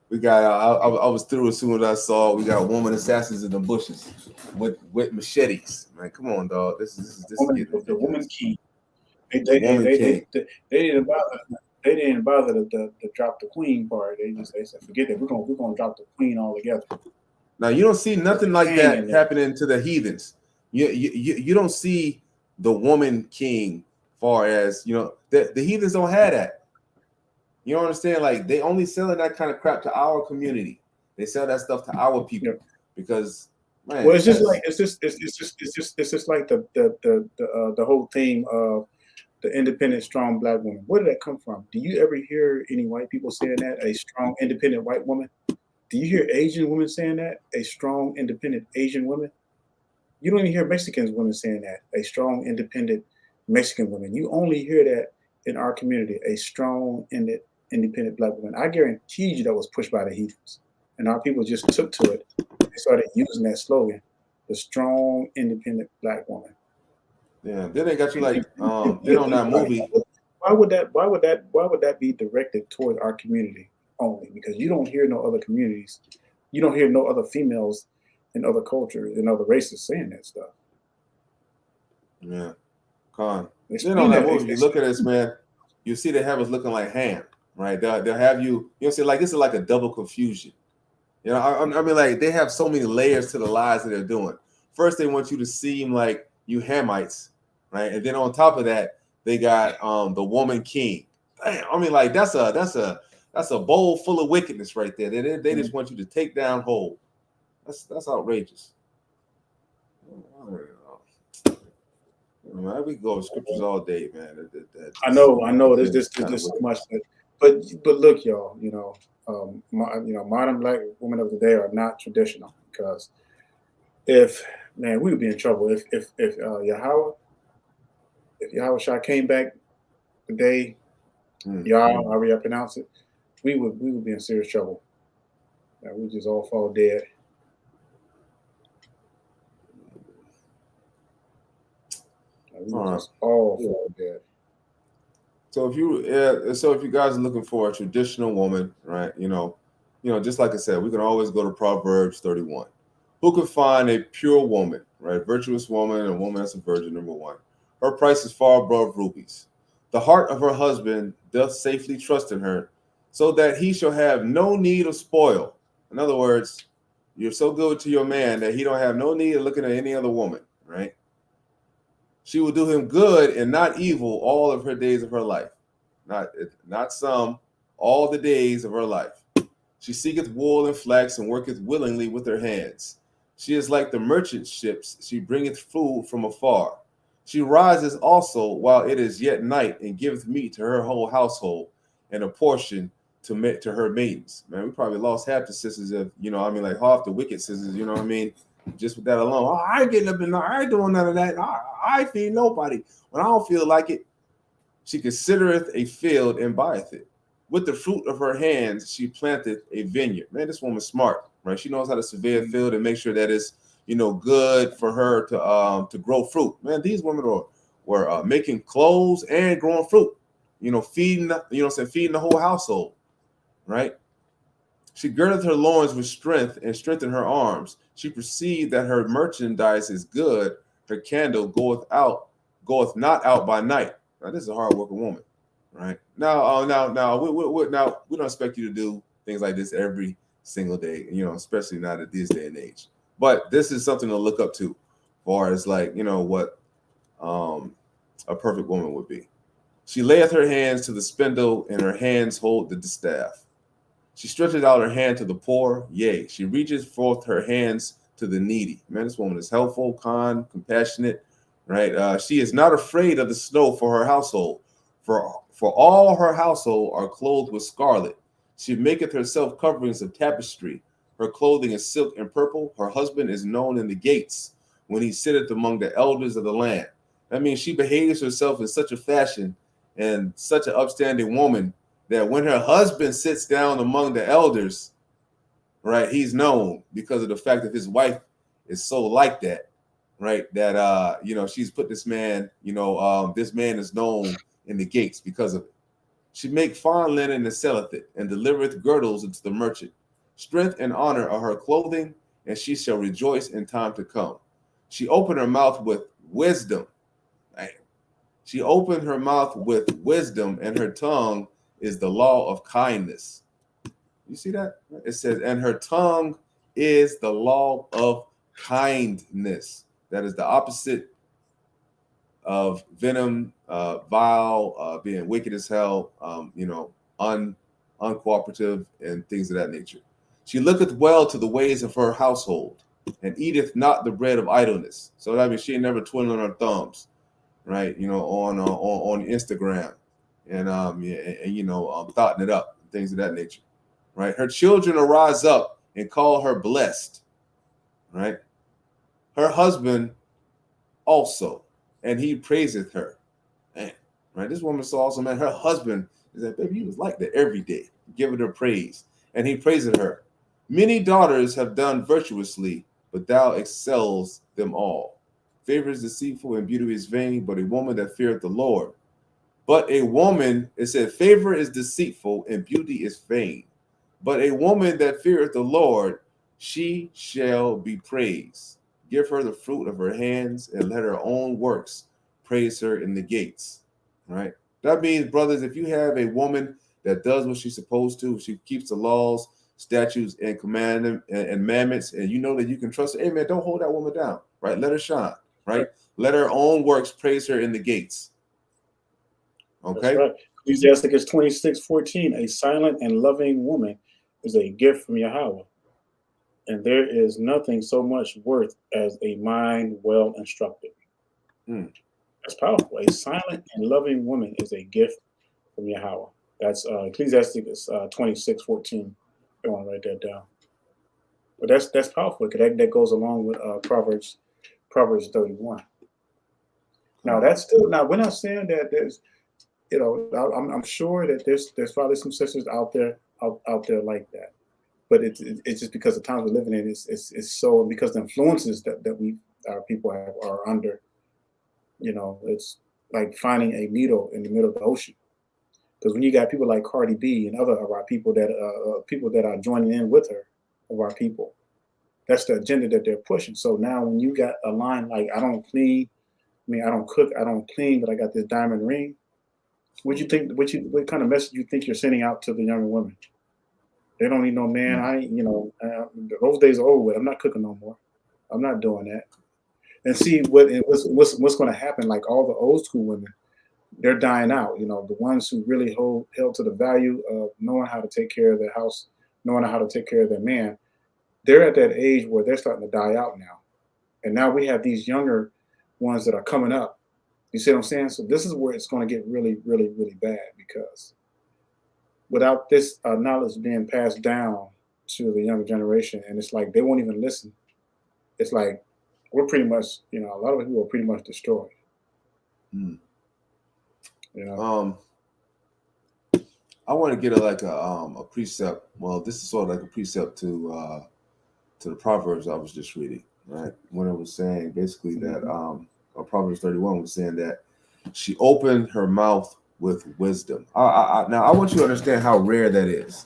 Speaker 4: We got. I was through as soon as I saw. We got woman assassins in the bushes with machetes. Man, come on, dog. This is
Speaker 1: the woman king. They didn't bother. They didn't bother to drop the queen part. They said, forget that. We're gonna drop the queen altogether.
Speaker 4: Now you don't see nothing like that happening to the heathens. You don't see the woman king, far as the heathens don't have that. You don't understand? Like they only selling that kind of crap to our community. They sell that stuff to our people because, man.
Speaker 1: Well, it's just like it's just like the whole theme of the independent, strong black woman. Where did that come from? Do you ever hear any white people saying that? A strong, independent white woman? Do you hear Asian women saying that? A strong, independent Asian woman? You don't even hear Mexican women saying that. A strong, independent Mexican woman. You only hear that in our community. A strong, independent black woman. I guarantee you that was pushed by the heathens. And our people just took to it. They started using that slogan. The strong, independent black woman.
Speaker 4: Yeah, then they got you like then on that movie.
Speaker 1: Why would that be directed toward our community only? Because you don't hear no other communities, you don't hear no other females in other cultures and other races saying that stuff.
Speaker 4: Yeah, Con. Then on that movie, you look at this, man. You see they have us looking like ham, right? They'll have you know, see, like this is like a double confusion. You know, I mean, like they have so many layers to the lies that they're doing. First, they want you to seem like you Hamites, right? And then on top of that, they got the woman king. Damn, I mean, like that's a bowl full of wickedness right there. They just want you to take down whole. That's outrageous. Man, we go with scriptures all day, man.
Speaker 1: I know. There's so much, but look, y'all. You know, modern black women of the day are not traditional because if we would be in trouble if Yahweh Shah came back today, however I pronounce it, we would be in serious trouble. We just all fall dead. We just all fall dead.
Speaker 4: So if you guys are looking for a traditional woman, right? You know, just like I said, we can always go to Proverbs 31. Who could find a pure woman, right? Virtuous woman, a woman that's a virgin, number one. Her price is far above rubies. The heart of her husband doth safely trust in her, so that he shall have no need of spoil. In other words, you're so good to your man that he don't have no need of looking at any other woman, right? She will do him good and not evil all of her days of her life. Not some, all the days of her life. She seeketh wool and flax and worketh willingly with her hands. She is like the merchant ships. She bringeth food from afar. She rises also while it is yet night and giveth meat to her whole household and a portion to her maidens. Man, we probably lost half the sisters of, like half the wicked sisters, you know what I mean? Just with that alone. Oh, I ain't getting up in there. I ain't doing none of that. I feed nobody. When I don't feel like it, she considereth a field and buyeth it. With the fruit of her hands, she planteth a vineyard. Man, this woman's smart, right? She knows how to survey a field and make sure that it's, good for her to grow fruit. Man, these women were making clothes and growing fruit. Feeding the whole household, right? She girdeth her loins with strength and strengthened her arms. She perceived that her merchandise is good. Her candle goeth not out by night. Now, this is a hard-working woman, right? Now, we don't expect you to do things like this every single day, especially not at this day and age. But this is something to look up to, as far as like, what a perfect woman would be. She layeth her hands to the spindle, and her hands hold the distaff. She stretches out her hand to the poor, yea, she reaches forth her hands to the needy. Man, this woman is helpful, kind, compassionate, right? She is not afraid of the snow for her household, for all her household are clothed with scarlet. She maketh herself coverings of tapestry. Her clothing is silk and purple. Her husband is known in the gates when he sitteth among the elders of the land. That means she behaves herself in such a fashion and such an upstanding woman that when her husband sits down among the elders, right, he's known because of the fact that his wife is so like that, right? That she's put this man, this man is known in the gates because of it. She make fine linen and selleth it, and delivereth girdles unto the merchant. Strength and honor are her clothing, and she shall rejoice in time to come. She opened her mouth with wisdom. Right? She opened her mouth with wisdom, and her tongue is the law of kindness. You see that? It says, and her tongue is the law of kindness. That is the opposite of venom, vile, being wicked as hell, uncooperative and things of that nature. She looketh well to the ways of her household, and eateth not the bread of idleness. So that means she ain't never twiddling her thumbs, right? On Instagram, and thoughting it up, things of that nature, right? Her children arise up and call her blessed, right? Her husband also, and he praiseth her. Man, right? This woman so awesome, man. Her husband is that, baby, he was like that every day, giving her praise, and he praiseth her. Many daughters have done virtuously, but thou excels them all. Favor is deceitful and beauty is vain, but a woman that feareth the Lord. But a woman, it said, favor is deceitful and beauty is vain. But a woman that feareth the Lord, she shall be praised. Give her the fruit of her hands, and let her own works praise her in the gates. Right? That means, brothers, if you have a woman that does what she's supposed to, she keeps the laws, statutes, and commandments, and you know that you can trust her. Hey, man, don't hold that woman down. Right? Let her shine. Right? Let her own works praise her in the gates. Okay?
Speaker 1: That's right. Ecclesiastes 26:14. A silent and loving woman is a gift from Yahweh. And there is nothing so much worth as a mind well instructed. That's powerful. A silent and loving woman is a gift from Yahweh. That's Ecclesiastes 26:14. I want to write that down. But that's powerful because that goes along with Proverbs 31. Now that's still we're not saying that there's, I'm sure that there's probably some sisters out there like that. But it's just because the times we're living in is so, because the influences that our people are under, it's like finding a needle in the middle of the ocean. Because when you got people like Cardi B and other of our people that are joining in with her, of our people, that's the agenda that they're pushing. So now when you got a line like, I don't clean, I don't cook, I don't clean, but I got this diamond ring. What kind of message you think you're sending out to the younger women? They don't need no man. Those days are over with. I'm not cooking no more. I'm not doing that. And see what's going to happen. Like all the old school women, they're dying out. The ones who really held to the value of knowing how to take care of their house, knowing how to take care of their man. They're at that age where they're starting to die out now. And now we have these younger ones that are coming up. You see what I'm saying? So this is where it's going to get really, really, really bad, because without this knowledge being passed down to the younger generation, and it's like they won't even listen. It's like we're pretty much, a lot of people are pretty much destroyed.
Speaker 4: I want to get a precept. Well, this is sort of like a precept to the Proverbs I was just reading, right? When it was saying basically that Proverbs 31 was saying that she opened her mouth with wisdom. Now, I want you to understand how rare that is,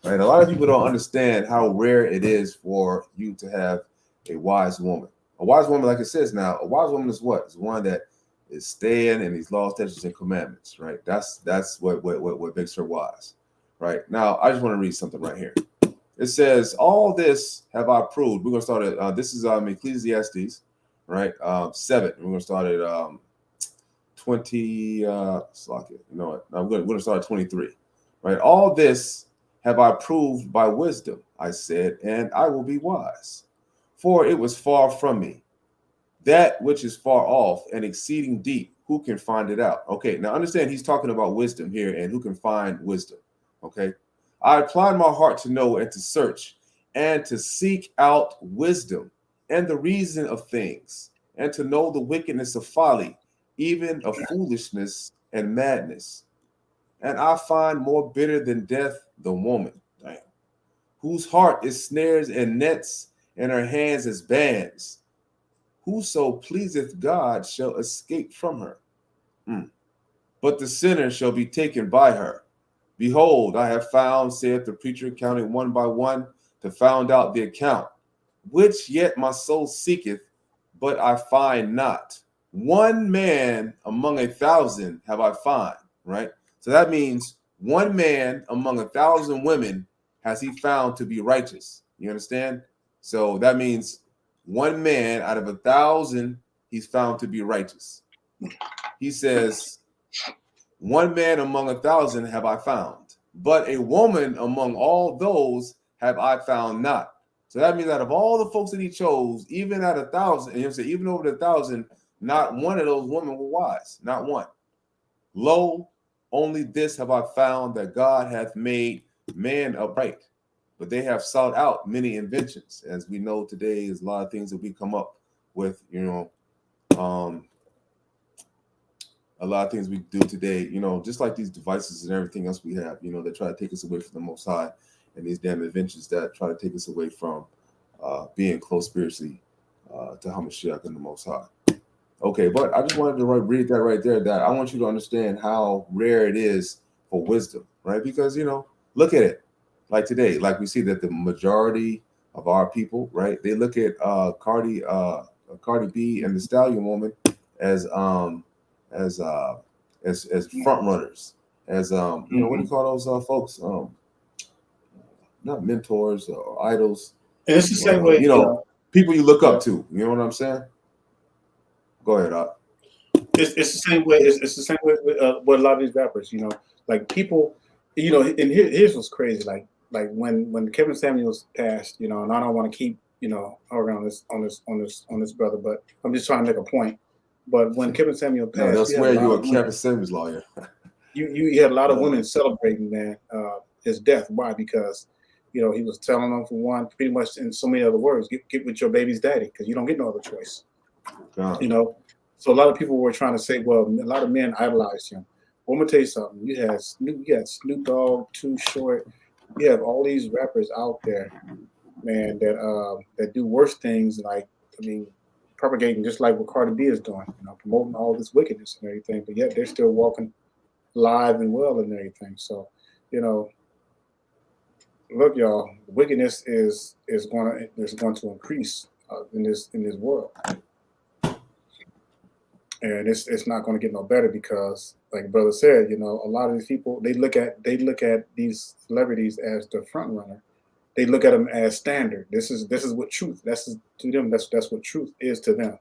Speaker 4: right? A lot of people don't understand how rare it is for you to have a wise woman. A wise woman, like it says now, a wise woman is what? Is one that is staying in these laws, statutes, and commandments, right? That's what makes her wise, right? Now, I just want to read something right here. It says, all this have I proved. We're going to start at, this is Ecclesiastes, right? 7. We're going to start at 20, you know what? I'm going to start at 23, right? All this have I proved by wisdom, I said, and I will be wise. For it was far from me. That which is far off and exceeding deep, who can find it out? Okay, now understand he's talking about wisdom here and who can find wisdom, okay? I applied my heart to know and to search and to seek out wisdom and the reason of things and to know the wickedness of folly, even of foolishness and madness. And I find more bitter than death the woman, whose heart is snares and nets and her hands as bands. Whoso pleaseth God shall escape from her. But the sinner shall be taken by her. Behold, I have found, saith the preacher, counting one by one, to find out the account, which yet my soul seeketh, but I find not. One man among 1,000 have I found, right? So that means one man among 1,000 women has he found to be righteous. You understand? So that means one man out of 1,000 he's found to be righteous. He says, one man among 1,000 have I found. but a woman among all those have I found not. So that means out of all the folks that he chose, even at 1,000, and he'll say even over 1,000, not one of those women were wise, not one. Lo, only this have I found, that God hath made man upright, but they have sought out many inventions. As we know today, there's a lot of things that we come up with, a lot of things we do today, just like these devices and everything else we have, that try to take us away from the Most High, and these damn inventions that try to take us away from being close spiritually to Hamashiach and the Most High. Okay, but I just wanted to read that right there, that I want you to understand how rare it is for wisdom, right? Because, look at it. Like today, like we see that the majority of our people, right, they look at Cardi B and the Stallion Woman as front runners, as what do you call those folks? Not mentors or idols.
Speaker 1: And it's the same way,
Speaker 4: people you look up to. You know what I'm saying? Go ahead, Op.
Speaker 1: It's the same way. It's the same way with a lot of these rappers. Like people, and here's what's crazy. Like when Kevin Samuels passed, and I don't want to keep around on this brother, but I'm just trying to make a point. But when Kevin Samuel passed,
Speaker 4: no, they'll swear you a Kevin Samuels lawyer.
Speaker 1: you had a lot of women celebrating, man, his death. Why? Because he was telling them, for one, pretty much in so many other words, get with your baby's daddy, because you don't get no other choice. So a lot of people were trying to say, well, a lot of men idolized him. Well, I'm gonna tell you something. You had Snoop Dogg, Too Short. You have all these rappers out there, man, that do worse things, propagating just like what Cardi B is doing, promoting all this wickedness and everything. But yet they're still walking alive and well and everything. So, look, y'all, wickedness is going to increase in this world. And it's not going to get no better, because, like brother said, a lot of these people, they look at these celebrities as the front runner. They look at them as standard. This is what truth. To them. That's what truth is to them.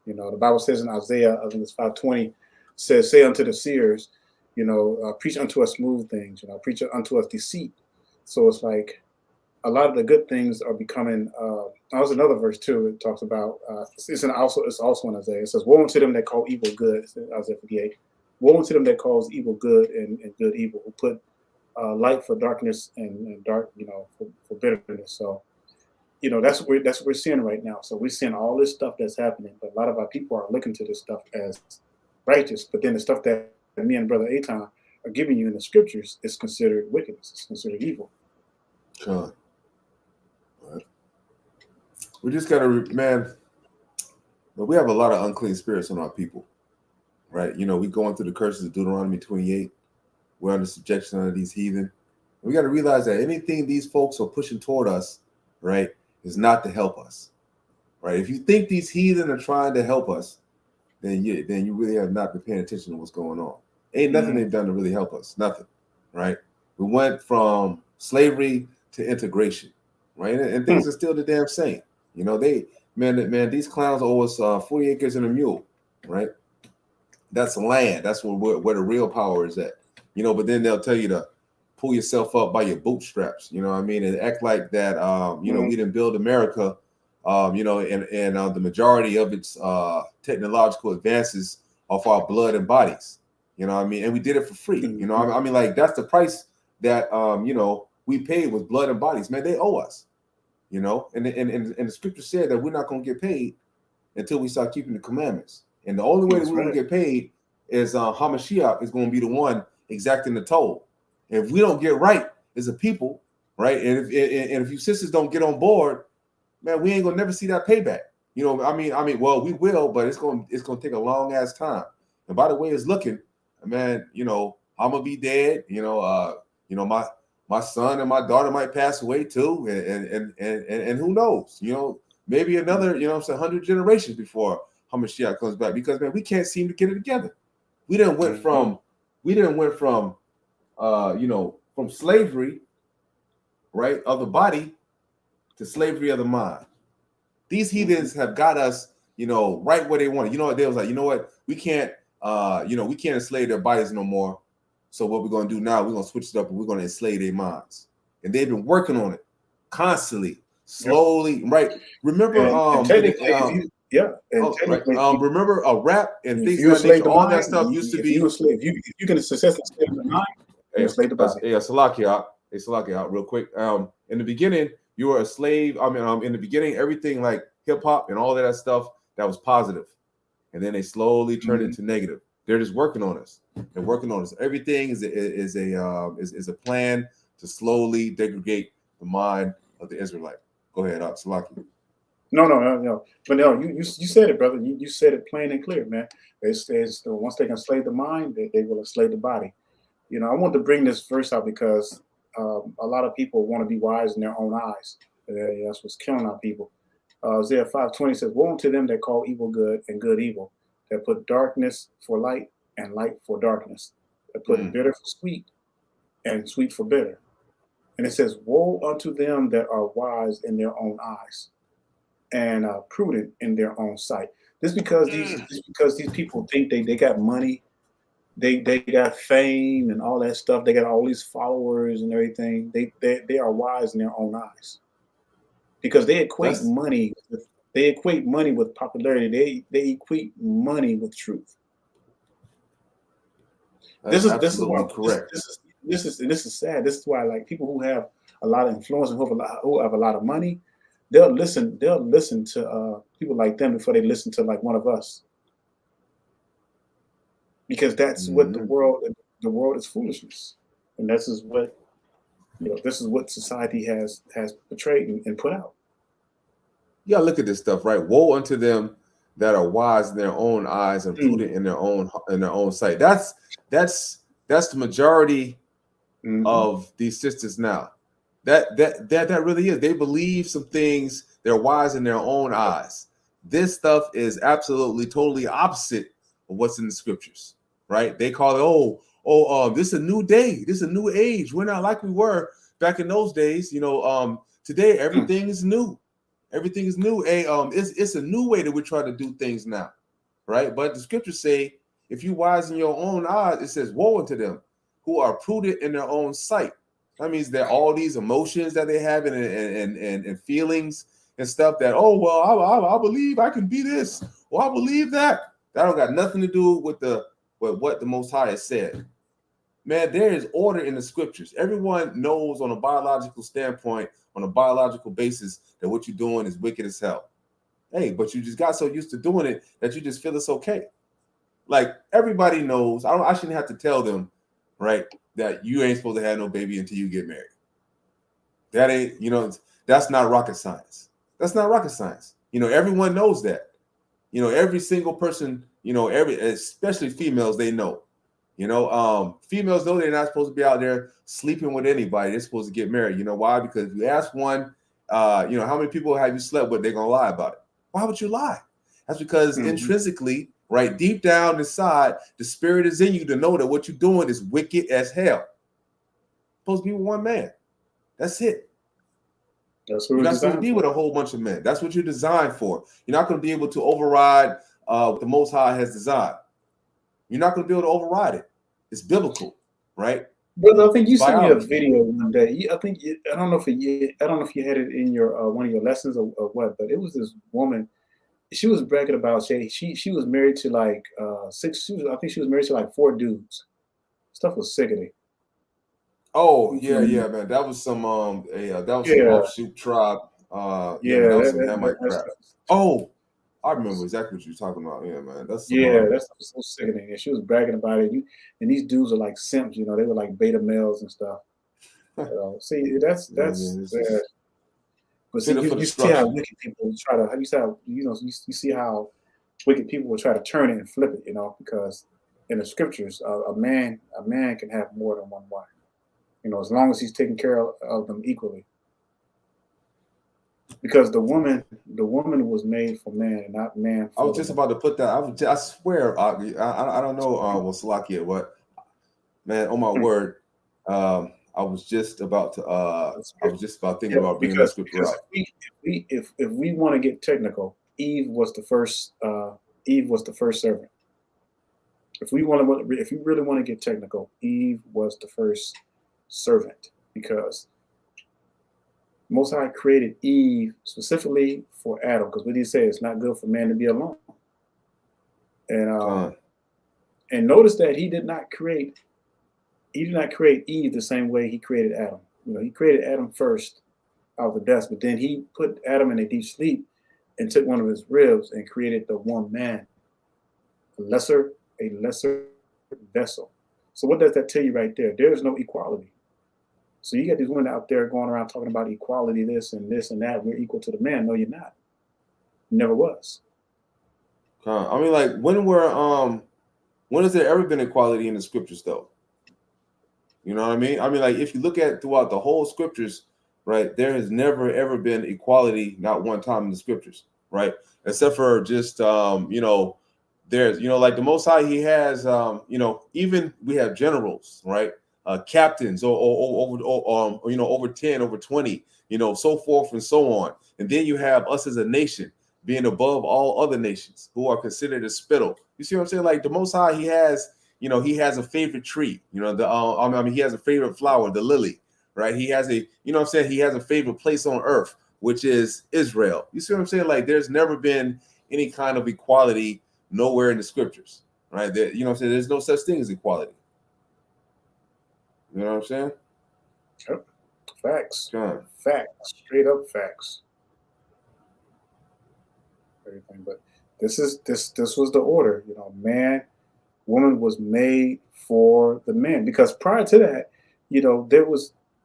Speaker 1: The Bible says in Isaiah, I think it's 5:20, says, "Say unto the seers, preach unto us smooth things. Preach unto us deceit." So it's like a lot of the good things are becoming. There's another verse too. It talks about. It's also in Isaiah. It says, "Woe unto them that call evil good." It's in Isaiah 58. Woe unto them that calls evil good and good evil, who put light for darkness and dark, for bitterness. So, that's what we're seeing right now. So we're seeing all this stuff that's happening, but a lot of our people are looking to this stuff as righteous. But then the stuff that me and Brother Eitan are giving you in the scriptures is considered wickedness. It's considered evil.
Speaker 4: Sure. Right. We just gotta, man. We have a lot of unclean spirits on our people, right? We going through the curses of Deuteronomy 28. We're under subjection of these heathen. We got to realize that anything these folks are pushing toward us, right, is not to help us, right? If you think these heathen are trying to help us, then you really have not been paying attention to what's going on. Ain't nothing they've done to really help us. Nothing, right? We went from slavery to integration, right? And things are still the damn same. These clowns owe us 40 acres and a mule, right? That's land. That's where the real power is at. But then they'll tell you to pull yourself up by your bootstraps, and act like that, we didn't build America, and the majority of its technological advances off our blood and bodies, and we did it for free, like that's the price that, we paid with blood and bodies, man. They owe us, and the scripture said that we're not going to get paid until we start keeping the commandments. And the only way that we're going to get paid is Hamashiach is going to be the one exacting the toll. And if we don't get right as a people, right, and if you sisters don't get on board, man, we ain't gonna never see that payback. Well, we will, but it's gonna take a long ass time. And by the way it's looking, man, I'm gonna be dead. My son and my daughter might pass away too, and who knows? Maybe another 100 generations before Hamashiach comes back, because man, we can't seem to get it together. We didn't went from from slavery, right, of the body to slavery of the mind. These heathens have got us, right where they want it. They was like, we can't enslave their bodies no more. So what we're going to do now, we're going to switch it up and we're going to enslave their minds. And they've been working on it constantly, slowly, right? Remember, remember a rap and things of that nature, all that stuff used to be.
Speaker 1: If you can successfully slave the mind, you're slave the body.
Speaker 4: Salakia, real quick. In the beginning, you were a slave. In the beginning, everything like hip hop and all of that stuff that was positive, and then they slowly turned it to negative. They're just working on us. They're working on us. Everything is a plan to slowly degrade the mind of the Israelite. Go ahead, Salaki.
Speaker 1: No. But no, you said it, brother. You said it plain and clear, man. It's once they can enslave the mind, they will enslave the body. You know, I want to bring this verse out because a lot of people want to be wise in their own eyes. That's what's killing our people. Isaiah 5:20 says, "Woe unto them that call evil good and good evil, that put darkness for light and light for darkness, that put bitter for sweet and sweet for bitter." And it says, "Woe unto them that are wise in their own eyes and prudent in their own sight." This because these people think they got money, they got fame and all that stuff. They got all these followers and everything. They are wise in their own eyes because they equate money with popularity. They equate money with truth. This is correct. This is sad. This is why, like, people who have a lot of influence and who have a lot of money, they'll listen to people like them before they listen to like one of us, because that's what the world is foolishness, and this is what society has portrayed and put out.
Speaker 4: You gotta look at this stuff, right? Woe unto them that are wise in their own eyes and prudent in their own sight. That's the majority of these sisters now. That really is. They believe some things. They're wise in their own eyes. This stuff is absolutely, totally opposite of what's in the scriptures, right? They call it, this is a new day. This is a new age. We're not like we were back in those days. You know, today everything is new. Everything is new. It's a new way that we try to do things now, right? But the scriptures say, if you wise in your own eyes, it says, woe unto them who are prudent in their own sight. That means that all these emotions that they have and feelings and stuff that, I believe I can be this, or I believe that. That don't got nothing to do with what the Most High has said. Man, there is order in the scriptures. Everyone knows on a biological standpoint, on a biological basis, that what you're doing is wicked as hell. Hey, but you just got so used to doing it that you just feel it's okay. Like, everybody knows. I shouldn't have to tell them, right, that you ain't supposed to have no baby until you get married. That ain't, that's not rocket science. That's not rocket science. Everyone knows that. Every single person, especially females, they know. Females know they're not supposed to be out there sleeping with anybody. They're supposed to get married. You know why? Because if you ask one, how many people have you slept with, they're going to lie about it. Why would you lie? That's because intrinsically, right, deep down inside, the spirit is in you to know that what you're doing is wicked as hell. Supposed to be with one man. That's it. You're not supposed to be with a whole bunch of men. That's what you're designed for. You're not going to be able to override what the Most High has designed. You're not going to be able to override it. It's biblical, right?
Speaker 1: Brother, I think you sent me a video one day. I don't know if you had it in your one of your lessons or what, but it was this woman. She was bragging about she was married to like I think she was married to like 4 dudes. Stuff was sickening.
Speaker 4: Oh yeah, man. That was some some offshoot tribe. That was some Hamite crap. Oh, I remember exactly what you're talking about. Yeah, man. That's
Speaker 1: so sickening. And she was bragging about it. And these dudes are like simps. They were like beta males and stuff. See, that's bad. But see, you see how wicked people try to. You see how wicked people will try to turn it and flip it. Because in the scriptures, a man can have more than one wife. As long as he's taking care of them equally. Because the woman was made for man and not man for
Speaker 4: I was just about to put that. I swear, I don't know Salakia what, man, on my word, I was just about thinking about bringing that scripture out.
Speaker 1: If we want to get technical, Eve was the first servant. if you really want to get technical, Eve was the first servant because Most High created Eve specifically for Adam, because what he said, it's not good for man to be alone. And notice that he did not create Eve the same way he created Adam. He created Adam first out of the dust, but then he put Adam in a deep sleep and took one of his ribs and created the one man, a lesser vessel. So what does that tell you right there? There is no equality. So you got these women out there going around talking about equality, this and that. We're equal to the man. No, you're not. You never was.
Speaker 4: I mean, like, when has there ever been equality in the scriptures, though? You know what I mean? I mean, like, if you look at throughout the whole scriptures, right, there has never ever been equality, not one time in the scriptures, right? Except for just there's like the Most High, he has even we have generals, right? Captains or over 10, over 20, so forth and so on. And then you have us as a nation being above all other nations who are considered a spittle. You see what I'm saying? Like the Most High, he has a favorite tree, he has a favorite flower, the lily, right? He has he has a favorite place on earth, which is Israel. You see what I'm saying? Like there's never been any kind of equality nowhere in the scriptures, right? There's no such thing as equality. You know what I'm saying?
Speaker 1: Yep. Facts. Facts. Straight up facts. Everything. But this was the order. Woman was made for the man. Because prior to that,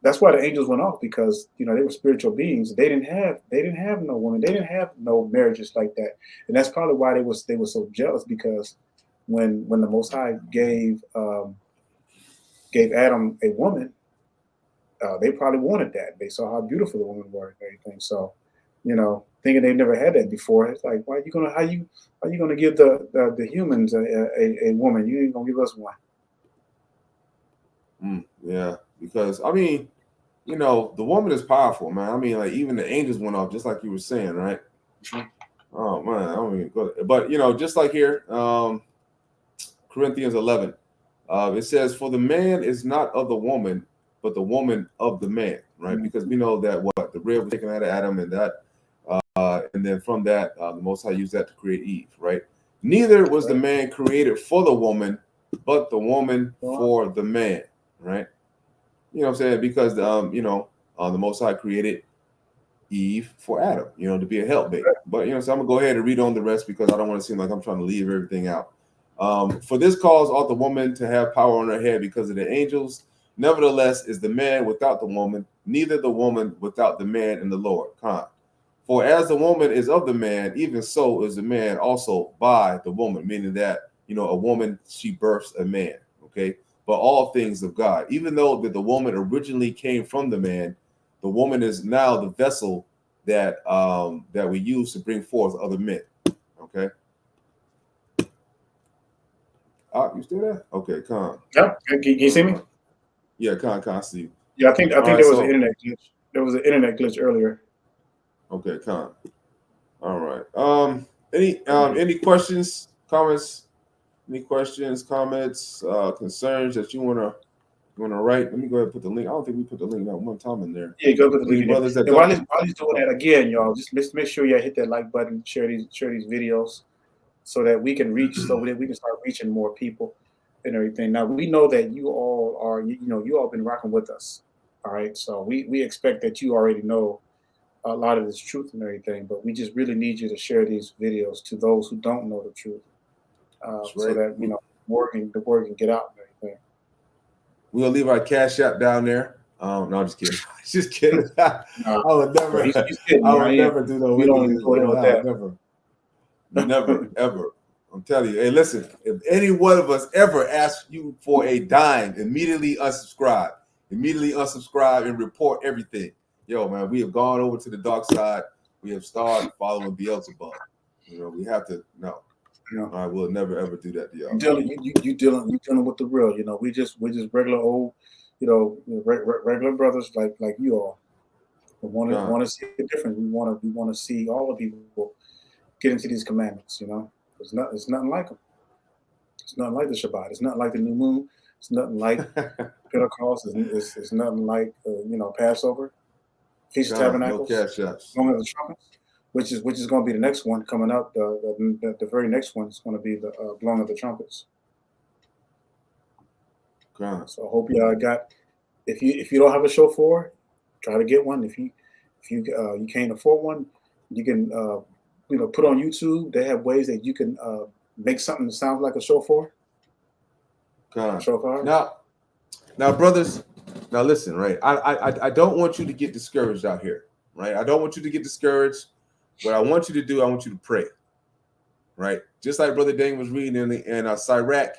Speaker 1: that's why the angels went off, because they were spiritual beings. They didn't have no woman. They didn't have no marriages like that. And that's probably why they were so jealous, because when the Most High gave Adam a woman, they probably wanted that. They saw how beautiful the woman was and everything. So, thinking they never had that before, it's like, how you gonna give the humans a woman? You ain't gonna give us one.
Speaker 4: Yeah, because the woman is powerful, man. I mean, like even the angels went off, just like you were saying, right? Oh man, I don't even go there. But just like here, Corinthians 11. It says, for the man is not of the woman, but the woman of the man, right? Because we know that the rib was taken out of Adam, and that, and then from that, the Most High used that to create Eve, right? Neither was the man created for the woman, but the woman for the man, right? You know what I'm saying? Because the Most High created Eve for Adam, to be a helpmate. But so I'm gonna go ahead and read on the rest, because I don't want to seem like I'm trying to leave everything out. For this cause ought the woman to have power on her head because of the angels. Nevertheless, is the man without the woman, neither the woman without the man in the Lord. For as the woman is of the man, even so is the man also by the woman, meaning that, a woman, she births a man, okay? But all things of God, even though that the woman originally came from the man, the woman is now the vessel that we use to bring forth other men, okay? You still there? Okay, Con.
Speaker 1: Yep. Can you see me?
Speaker 4: Yeah, Con, I see you.
Speaker 1: Yeah, I think there was an internet glitch. There was an internet glitch earlier.
Speaker 4: Okay, Con. All right. Any questions, comments? Any questions, comments, concerns that you wanna write? Let me go ahead and put the link. I don't think we put the link that one time in there.
Speaker 1: Yeah, go put the link in there. And while he's doing that again, y'all, just make sure you hit that like button, share these videos, so that we can reach, so that we can start reaching more people and everything. Now we know that you all are, you all been rocking with us. All right. So we expect that you already know a lot of this truth and everything, but we just really need you to share these videos to those who don't know the truth. So that, the word can get out and everything.
Speaker 4: We'll leave our Cash App down there. No, I'm just kidding. Just kidding. I would never. I would never do no.
Speaker 1: We don't go there with that.
Speaker 4: Never, ever. I'm telling you. Hey, listen. If any one of us ever asks you for a dime, immediately unsubscribe. Immediately unsubscribe and report everything. Yo, man, we have gone over to the dark side. We have started following Beelzebub. We have to know. I will never ever do that to y'all.
Speaker 1: You dealing with the real. We're just regular old, regular brothers like you all. We want to see it different. We want to see all the people get into these commandments. There's nothing like them. It's nothing like the Shabbat. It's nothing like the new moon. It's nothing like Pentecost. It's nothing like Passover, Feast of Tabernacles,
Speaker 4: no cash apps.
Speaker 1: Blowing of the trumpets, which is going to be the next one coming up. The very next one is going to be the blowing of the trumpets. So I hope y'all got. If you don't have a shofar, try to get one. If you can't afford one, you can put on YouTube. They have ways that you can make something that sounds like a shofar. Shofar.
Speaker 4: Now, brothers. Now listen, right? I don't want you to get discouraged out here, right? I don't want you to get discouraged. What I want you to do, I want you to pray, right? Just like Brother Daniel was reading in Sirach,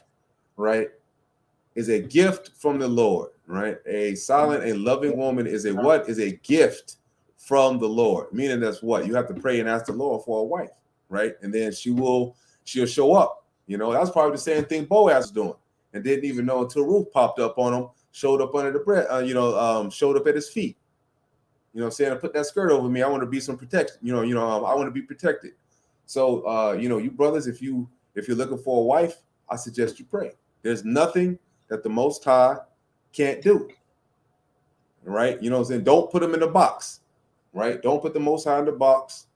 Speaker 4: right? Is a gift from the Lord, right? A silent and loving woman is a gift from the Lord. Meaning that's what? You have to pray and ask the Lord for a wife, right? And then she'll show up. That's probably the same thing Boaz was doing and didn't even know until Ruth popped up on him, showed up under the bread, showed up at his feet. Saying, put that skirt over me. I want to be some protection. I want to be protected. So, you brothers, if you're looking for a wife, I suggest you pray. There's nothing that the Most High can't do. Right? You know what I'm saying? Don't put him in the box. Right? Don't put the Most High in the box.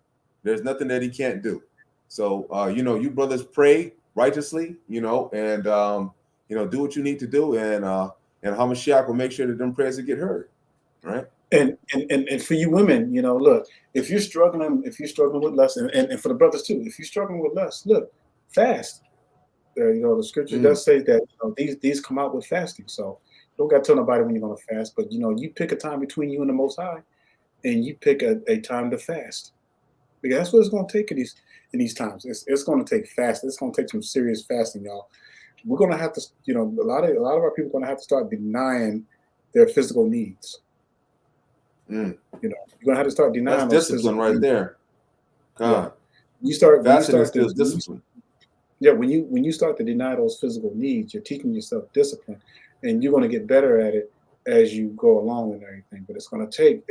Speaker 4: There's nothing that he can't do. So, you brothers pray righteously, and do what you need to do, and Hamashiach will make sure that them prayers will get heard. Right?
Speaker 1: And for you women, look, if you're struggling with lust, and for the brothers too, if you're struggling with lust, look, fast. The scripture does say that these come out with fasting. So you don't got to tell nobody when you're going to fast, but you pick a time between you and the Most High, and you pick a time to fast, because that's what it's going to take in these times. It's going to take fast. It's going to take some serious fasting, y'all. We're going to have to, a lot of our people are going to have to start denying their physical needs. You're going to have to start denying.
Speaker 4: That's discipline right there. God,
Speaker 1: you start
Speaker 4: discipline.
Speaker 1: Yeah, when you start to deny those physical needs, you're teaching yourself discipline, and you're going to get better at it as you go along and everything. But it's going to take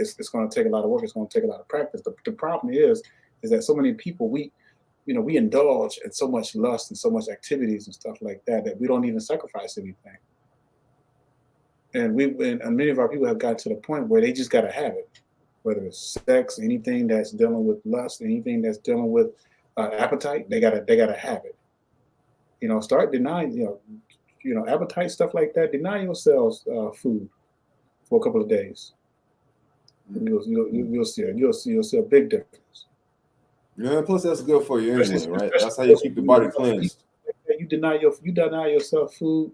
Speaker 1: a lot of work. It's going to take a lot of practice. The problem is that so many people we indulge in so much lust and so much activities and stuff like that we don't even sacrifice anything. And many of our people have gotten to the point where they just got to have it, whether it's sex, anything that's dealing with lust, anything that's dealing with appetite, they gotta have it. Start denying, appetite, stuff like that. Deny yourselves food for a couple of days. You'll see a big difference.
Speaker 4: Yeah, plus that's good for you anyway, right? That's how you keep the body cleansed.
Speaker 1: You deny yourself food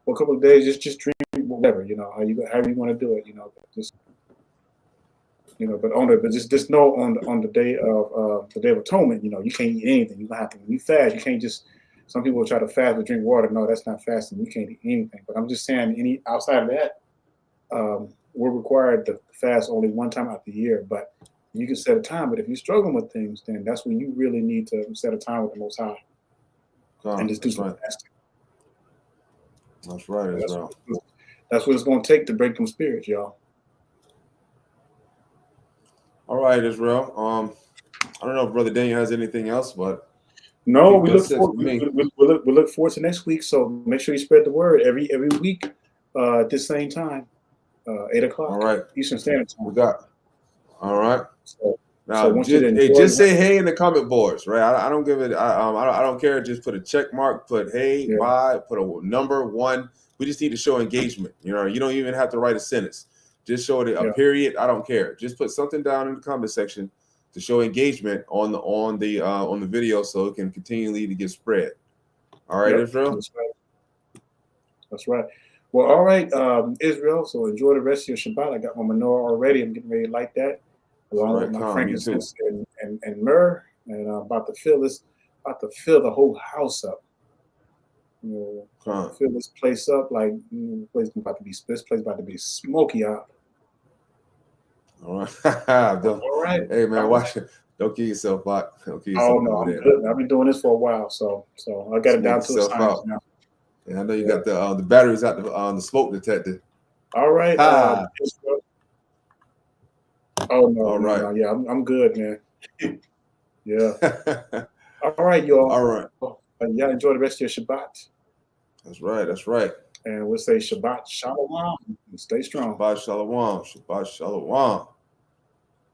Speaker 1: for a couple of days. Just drink whatever, however you want to do it. But just know on the day of atonement, you can't eat anything. You're gonna have to, when you fast, you can't just. Some people will try to fast but drink water. No, that's not fasting. You can't eat anything. But I'm just saying, outside of that, we're required to fast only one time out the year. But you can set a time. But if you're struggling with things, then that's when you really need to set a time with the Most High and just do some fasting.
Speaker 4: That's right, Israel.
Speaker 1: That's what it's going to take to break them spirits, y'all.
Speaker 4: All right, Israel. I don't know if Brother Daniel has anything else, but
Speaker 1: no, we look forward to next week. So make sure you spread the word every week at this same time, 8 o'clock.
Speaker 4: All right,
Speaker 1: Eastern Standard Time.
Speaker 4: We got. All right.
Speaker 1: Now,
Speaker 4: just say hey in the comment boards, right? I don't give it. I don't care. Just put a check mark. Put hey, bye. Put a number 1. We just need to show engagement. You don't even have to write a sentence. Just show it a period. I don't care. Just put something down in the comment section to show engagement on the video, so it can continually to get spread. All right, Israel.
Speaker 1: That's right. Well, all right, Israel. So enjoy the rest of your Shabbat. I got my menorah already. I'm getting ready to light that, along with my frankincense and myrrh, and I'm about to fill the whole house up. Fill this place up like this place about to be smoky out.
Speaker 4: All right. All right. Hey man, watch it. Don't kill yourself out. Don't kill yourself.
Speaker 1: Oh no, I'm good. I've been doing this for a while, so I got it down to a science now.
Speaker 4: Yeah, I know you got the batteries out the smoke detector.
Speaker 1: All right. Oh no.
Speaker 4: All right.
Speaker 1: No, yeah, I'm good, man. Yeah. All right, y'all.
Speaker 4: All right.
Speaker 1: Y'all enjoy the rest of your Shabbat.
Speaker 4: That's right. That's right.
Speaker 1: And we'll say Shabbat Shalom. Stay strong.
Speaker 4: Shabbat Shalom. Shabbat Shalom.